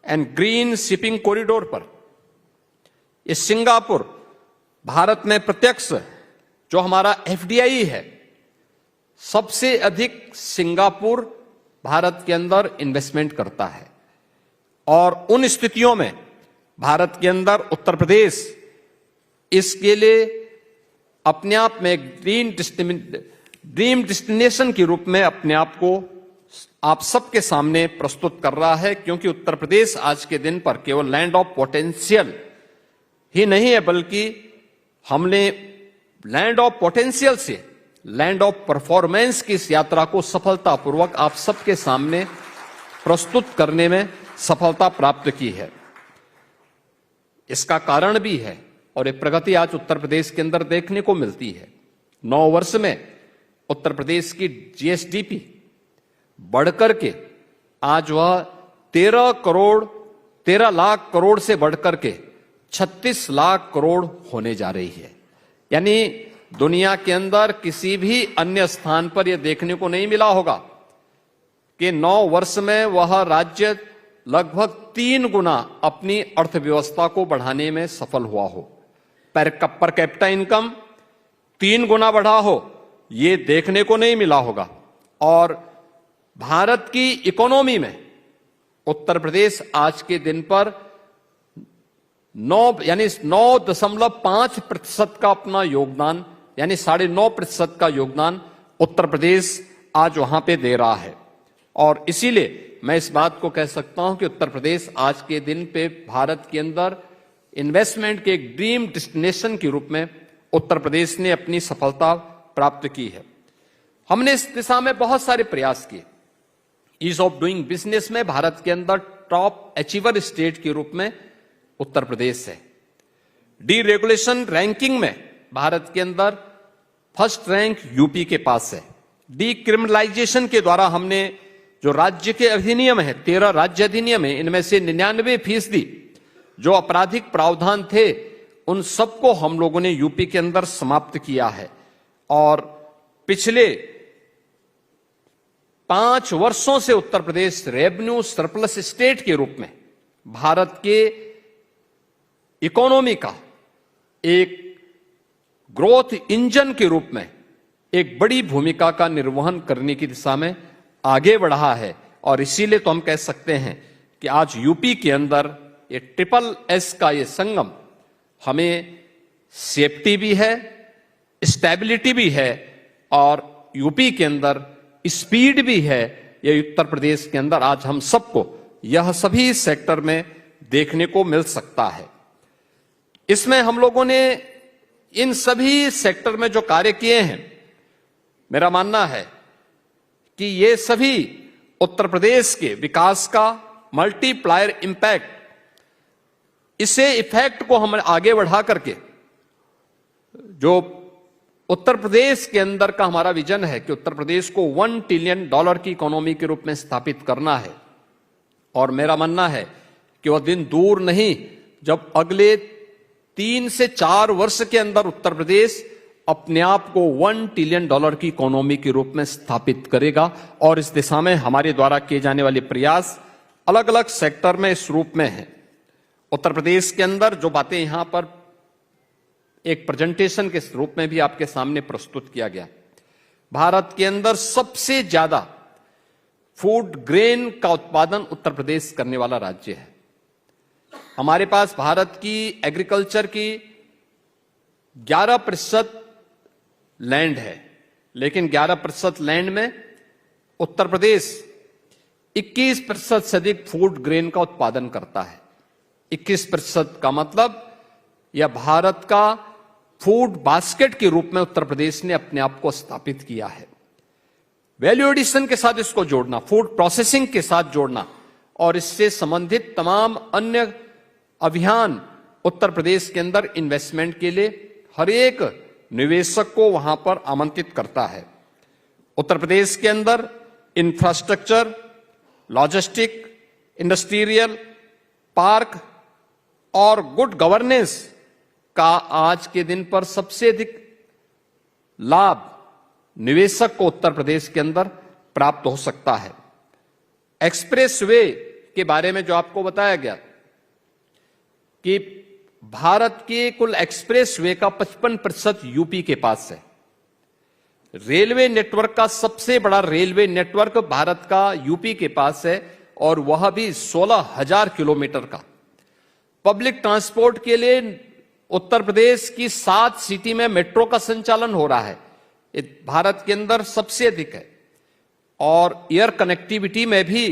and green shipping corridor पर ये सिंगापुर भारत में प्रत्यक्ष जो हमारा एफडीआई है, सबसे अधिक सिंगापुर भारत के अंदर इन्वेस्टमेंट करता है। और उन स्थितियों में भारत के अंदर उत्तर प्रदेश इसके लिए अपने आप में एक ड्रीम डेस्टिनेशन के रूप में अपने आप को आप सबके सामने प्रस्तुत कर रहा है, क्योंकि उत्तर प्रदेश आज के दिन पर केवल लैंड ऑफ पोटेंशियल ही नहीं है, बल्कि हमने लैंड ऑफ पोटेंशियल से लैंड ऑफ परफॉर्मेंस की इस यात्रा को सफलतापूर्वक आप सबके सामने प्रस्तुत करने में सफलता प्राप्त की है। इसका कारण भी है और एक प्रगति आज उत्तर प्रदेश के अंदर देखने को मिलती है। 9 वर्ष में उत्तर प्रदेश की जीएसडीपी बढ़कर के आज वह 13 लाख करोड़ से बढ़कर के 36 लाख करोड़ होने जा रही है। यानी दुनिया के अंदर किसी भी अन्य स्थान पर यह देखने को नहीं मिला होगा कि 9 वर्ष में वह राज्य लगभग 3 गुना अपनी अर्थव्यवस्था को बढ़ाने में सफल हुआ हो, पर कैपिटा इनकम 3 गुना बढ़ा हो, यह देखने को नहीं मिला होगा। और भारत की इकोनॉमी में उत्तर प्रदेश आज के दिन पर 9.5% का अपना योगदान, यानी 9.5% का योगदान उत्तर प्रदेश आज वहां पे दे रहा है। और इसीलिए मैं इस बात को कह सकता हूं कि उत्तर प्रदेश आज के दिन पे भारत के अंदर इन्वेस्टमेंट के एक ड्रीम डेस्टिनेशन के रूप में उत्तर प्रदेश ने अपनी सफलता प्राप्त की है। हमने इस दिशा में बहुत सारे प्रयास किए। ईज ऑफ डूइंग बिजनेस में भारत के अंदर टॉप अचीवर स्टेट के रूप में उत्तर प्रदेश है। डीरेगुलेशन रैंकिंग में भारत के अंदर फर्स्ट रैंक यूपी के पास है। डीक्रिमिनलाइजेशन के द्वारा हमने जो राज्य के अधिनियम है, 13 राज्य अधिनियम है, इनमें से 99% जो आपराधिक प्रावधान थे उन सबको हम लोगों ने यूपी के अंदर समाप्त किया है। और पिछले 5 वर्षों से Uttar Pradesh revenue surplus state के रूप में भारत के इकोनॉमी का एक ग्रोथ इंजन के रूप में एक बड़ी भूमिका का निर्वहन करने की दिशा में आगे बढ़ा है। और इसीलिए तो हम कह सकते हैं कि आज यूपी के अंदर ये SSS का ये संगम हमें सेफ्टी भी है, स्टेबिलिटी भी है और यूपी के अंदर स्पीड भी है। ये उत्तर प्रदेश के अंदर आज हम सबको यह सभी सेक्टर में देखने को मिल सकता है। इसमें हम लोगों ने इन सभी सेक्टर में जो कार्य किए हैं, मेरा मानना है कि ये सभी उत्तर प्रदेश के विकास का मल्टीप्लायर इंपैक्ट, इसे इफेक्ट को हम आगे बढ़ा करके जो उत्तर प्रदेश के अंदर का हमारा विजन है कि उत्तर प्रदेश को $1 ट्रिलियन की इकोनॉमी के रूप में स्थापित करना है। और मेरा मानना है कि वह दिन दूर नहीं जब अगले 3 से 4 वर्ष के अंदर उत्तर प्रदेश अपने आप को $1 ट्रिलियन की इकोनॉमी के रूप में स्थापित करेगा। और इस दिशा में हमारे द्वारा किए जाने वाले प्रयास अलग अलग सेक्टर में इस रूप में है। उत्तर प्रदेश के अंदर जो बातें यहां पर एक प्रेजेंटेशन के रूप में भी आपके सामने प्रस्तुत किया गया, भारत के अंदर सबसे ज्यादा फूड ग्रेन का उत्पादन उत्तर प्रदेश करने वाला राज्य है। हमारे पास भारत की एग्रीकल्चर की 11% लैंड है, लेकिन 11% लैंड में उत्तर प्रदेश 21% से अधिक फूड ग्रेन का उत्पादन करता है। 21% का मतलब यह भारत का फूड बास्केट के रूप में उत्तर प्रदेश ने अपने आप को स्थापित किया है। वैल्यू एडिशन के साथ इसको जोड़ना, फूड प्रोसेसिंग के साथ जोड़ना और इससे संबंधित तमाम अन्य अभियान उत्तर प्रदेश के अंदर इन्वेस्टमेंट के लिए हर एक निवेशक को वहां पर आमंत्रित करता है। उत्तर प्रदेश के अंदर इंफ्रास्ट्रक्चर, लॉजिस्टिक, इंडस्ट्रियल पार्क और गुड गवर्नेंस का आज के दिन पर सबसे अधिक लाभ निवेशक को उत्तर प्रदेश के अंदर प्राप्त हो सकता है। एक्सप्रेस वे के बारे में जो आपको बताया गया कि भारत के कुल एक्सप्रेस वे का 55% यूपी के पास है। रेलवे नेटवर्क का सबसे बड़ा रेलवे नेटवर्क भारत का यूपी के पास है और वह भी 16,000 किलोमीटर का। पब्लिक ट्रांसपोर्ट के लिए उत्तर प्रदेश की 7 सिटी में मेट्रो का संचालन हो रहा है, ये भारत के अंदर सबसे अधिक है। और एयर कनेक्टिविटी में भी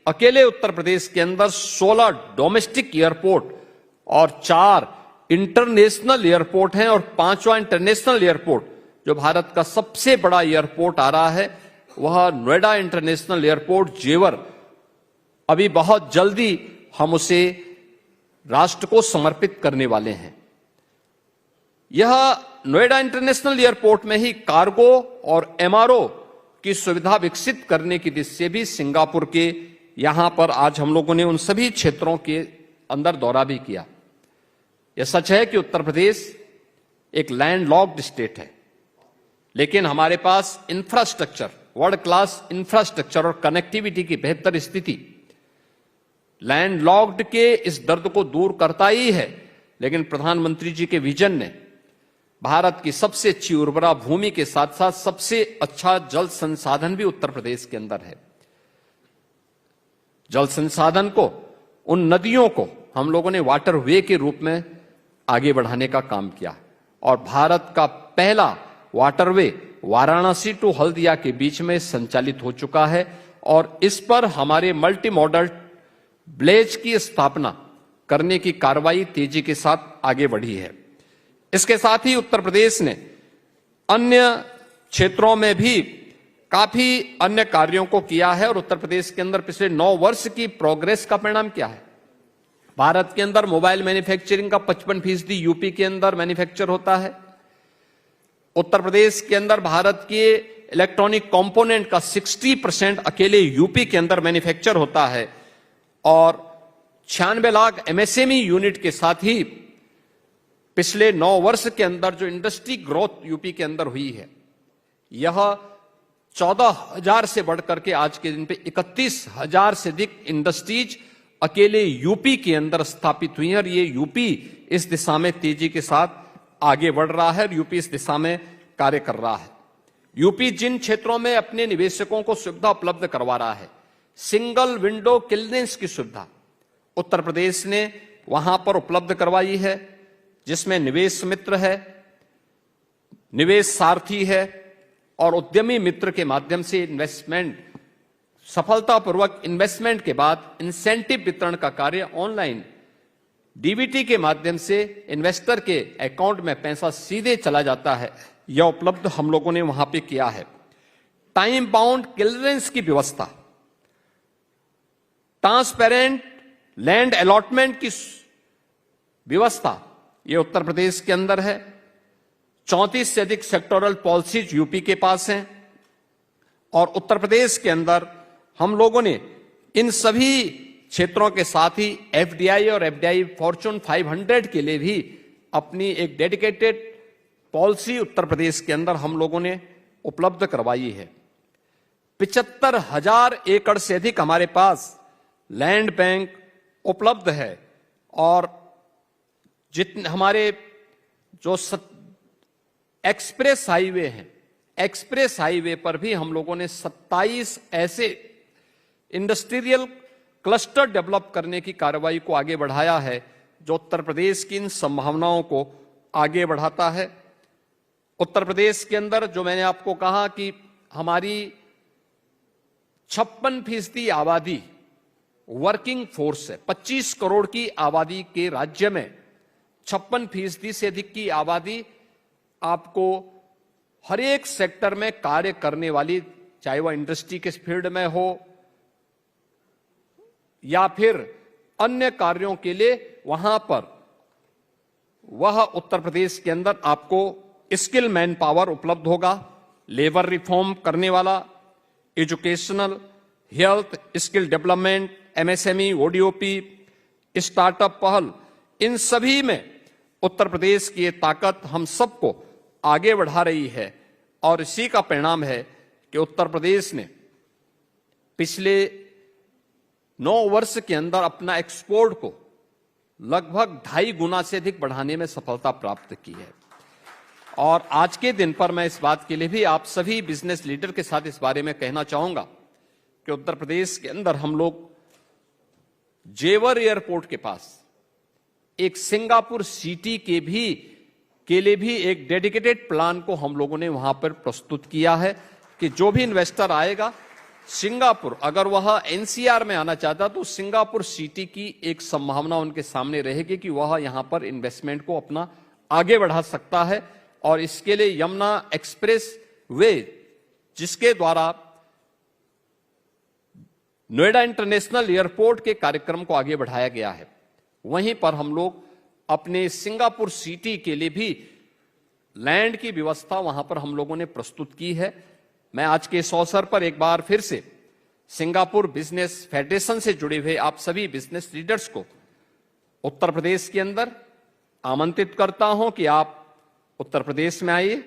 अकेले उत्तर प्रदेश के अंदर 16 डोमेस्टिक एयरपोर्ट और 4 इंटरनेशनल एयरपोर्ट हैं और 5वां इंटरनेशनल एयरपोर्ट जो भारत का सबसे बड़ा एयरपोर्ट आ रहा है वह नोएडा इंटरनेशनल एयरपोर्ट जेवर। अभी बहुत जल्दी हम उसे राष्ट्र को समर्पित करने वाले हैं। यह नोएडा इंटरनेशनल एयरपोर्ट में ही कार्गो और एमआरओ की सुविधा विकसित करने की दिशा से भी सिंगापुर के यहां पर आज हम लोगों ने उन सभी क्षेत्रों के अंदर दौरा भी किया। यह सच है कि उत्तर प्रदेश एक लैंडलॉक्ड स्टेट है, लेकिन हमारे पास इंफ्रास्ट्रक्चर, वर्ल्ड क्लास इंफ्रास्ट्रक्चर और कनेक्टिविटी की बेहतर स्थिति लैंडलॉक्ड के इस दर्द को दूर करता ही है। लेकिन प्रधानमंत्री जी के विजन ने भारत की सबसे अच्छी उर्वरा भूमि के साथ साथ सबसे अच्छा जल संसाधन भी उत्तर प्रदेश के अंदर है। जल संसाधन को, उन नदियों को हम लोगों ने वाटर वे के रूप में आगे बढ़ाने का काम किया और भारत का पहला वाटरवे वाराणसी टू हल्दिया के बीच में संचालित हो चुका है और इस पर हमारे मल्टी मॉडल ब्लेज की स्थापना करने की कार्रवाई तेजी के साथ आगे बढ़ी है। इसके साथ ही उत्तर प्रदेश ने अन्य क्षेत्रों में भी काफी अन्य कार्यों को किया है और उत्तर प्रदेश के अंदर पिछले 9 वर्ष की प्रोग्रेस का परिणाम क्या है। भारत के अंदर मोबाइल मैन्युफैक्चरिंग का 55% यूपी के अंदर मैन्युफैक्चर होता है। उत्तर प्रदेश के अंदर भारत के इलेक्ट्रॉनिक कंपोनेंट का 60% अकेले यूपी के अंदर मैन्युफैक्चर होता है और 96 लाख एमएसएमई यूनिट के साथ ही पिछले 9 वर्ष के अंदर जो इंडस्ट्री ग्रोथ यूपी के अंदर हुई है यह 14,000 से बढ़कर के आज के दिन पे 31,000 से अधिक इंडस्ट्रीज अकेले यूपी के अंदर स्थापित हुई है और ये यूपी इस दिशा में तेजी के साथ आगे बढ़ रहा है और यूपी इस दिशा में कार्य कर रहा है। यूपी जिन क्षेत्रों में अपने निवेशकों को सुविधा उपलब्ध करवा रहा है, सिंगल विंडो क्लियरेंस की सुविधा उत्तर प्रदेश ने वहां पर उपलब्ध करवाई है, जिसमें निवेश मित्र है, निवेश सारथी है और उद्यमी मित्र के माध्यम से इन्वेस्टमेंट, सफलतापूर्वक इन्वेस्टमेंट के बाद इंसेंटिव वितरण का कार्य ऑनलाइन डीबीटी के माध्यम से इन्वेस्टर के अकाउंट में पैसा सीधे चला जाता है, यह उपलब्ध हम लोगों ने वहां पे किया है। टाइम बाउंड क्लियरेंस की व्यवस्था, ट्रांसपेरेंट लैंड अलॉटमेंट की व्यवस्था, यह उत्तर प्रदेश के अंदर है। 34 से अधिक सेक्टोरल पॉलिसीज यूपी के पास हैं और उत्तर प्रदेश के अंदर हम लोगों ने इन सभी क्षेत्रों के साथ ही एफडीआई और एफडीआई फॉर्च्यून 500 के लिए भी अपनी एक डेडिकेटेड पॉलिसी उत्तर प्रदेश के अंदर हम लोगों ने उपलब्ध करवाई है। 75,000 एकड़ से अधिक हमारे पास लैंड बैंक उपलब्ध है और जितने हमारे जो एक्सप्रेस हाईवे हैं, एक्सप्रेस हाईवे पर भी हम लोगों ने 27 ऐसे इंडस्ट्रियल क्लस्टर डेवलप करने की कार्रवाई को आगे बढ़ाया है जो उत्तर प्रदेश की इन संभावनाओं को आगे बढ़ाता है। उत्तर प्रदेश के अंदर जो मैंने आपको कहा कि हमारी 56% आबादी वर्किंग फोर्स है। 25 करोड़ की आबादी के राज्य में 56% से अधिक की आबादी आपको हर एक सेक्टर में कार्य करने वाली, चाहे वह इंडस्ट्री के फील्ड में हो या फिर अन्य कार्यों के लिए, वहां पर वह उत्तर प्रदेश के अंदर आपको स्किल मैन पावर उपलब्ध होगा। लेबर रिफॉर्म करने वाला, educational, health, skill development, MSME, ODOP, startup पहल, इन सभी में उत्तर प्रदेश की ये ताकत हम सबको आगे बढ़ा रही है। और इसी का परिणाम है कि उत्तर प्रदेश ने पिछले 9 वर्ष के अंदर अपना एक्सपोर्ट को लगभग 2.5 गुना से अधिक बढ़ाने में सफलता प्राप्त की है। और आज के दिन पर मैं इस बात के लिए भी आप सभी बिजनेस लीडर के साथ इस बारे में कहना चाहूंगा कि उत्तर प्रदेश के अंदर हम लोग जेवर एयरपोर्ट के पास एक सिंगापुर सिटी के लिए भी एक डेडिकेटेड प्लान को हम लोगों ने वहां पर प्रस्तुत किया है कि जो भी इन्वेस्टर आएगा सिंगापुर, अगर वह एनसीआर में आना चाहता तो सिंगापुर सिटी की एक संभावना उनके सामने रहेगी कि वह यहां पर इन्वेस्टमेंट को अपना आगे बढ़ा सकता है। और इसके लिए यमुना एक्सप्रेस वे, जिसके द्वारा नोएडा इंटरनेशनल एयरपोर्ट के कार्यक्रम को आगे बढ़ाया गया है, वहीं पर हम लोग अपने सिंगापुर सिटी के लिए भी लैंड की व्यवस्था वहां पर हम लोगों ने प्रस्तुत की है। मैं आज के इस अवसर पर एक बार फिर से सिंगापुर बिजनेस फेडरेशन से जुड़े हुए आप सभी बिजनेस लीडर्स को उत्तर प्रदेश के अंदर आमंत्रित करता हूं कि आप उत्तर प्रदेश में आइए।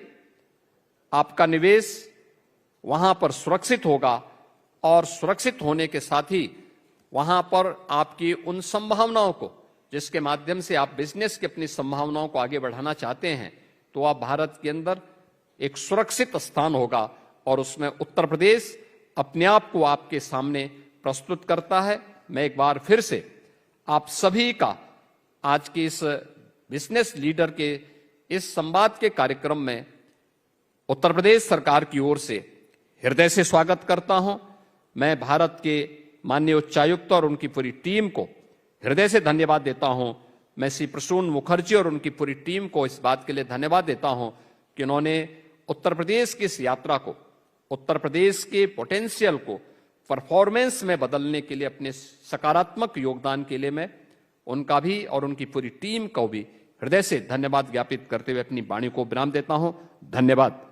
आपका निवेश वहां पर सुरक्षित होगा और सुरक्षित होने के साथ ही वहां पर आपकी उन संभावनाओं को, जिसके माध्यम से आप बिजनेस की अपनी संभावनाओं को आगे बढ़ाना चाहते हैं, तो आप भारत के अंदर एक सुरक्षित स्थान होगा और उसमें उत्तर प्रदेश अपने आप को आपके सामने प्रस्तुत करता है। मैं एक बार फिर से आप सभी का आज के इस बिजनेस लीडर के इस संवाद के कार्यक्रम में उत्तर प्रदेश सरकार की ओर से हृदय से स्वागत करता हूं। मैं भारत के माननीय उच्चायुक्त और उनकी पूरी टीम को हृदय से धन्यवाद देता हूं। मैं श्री प्रसून मुखर्जी और उनकी पूरी टीम को इस बात के लिए धन्यवाद देता हूं कि उन्होंने उत्तर प्रदेश की इस यात्रा को, उत्तर प्रदेश के पोटेंशियल को परफॉर्मेंस में बदलने के लिए अपने सकारात्मक योगदान के लिए मैं उनका भी और उनकी पूरी टीम को भी हृदय से धन्यवाद ज्ञापित करते हुए अपनी वाणी को विराम देता हूं। धन्यवाद।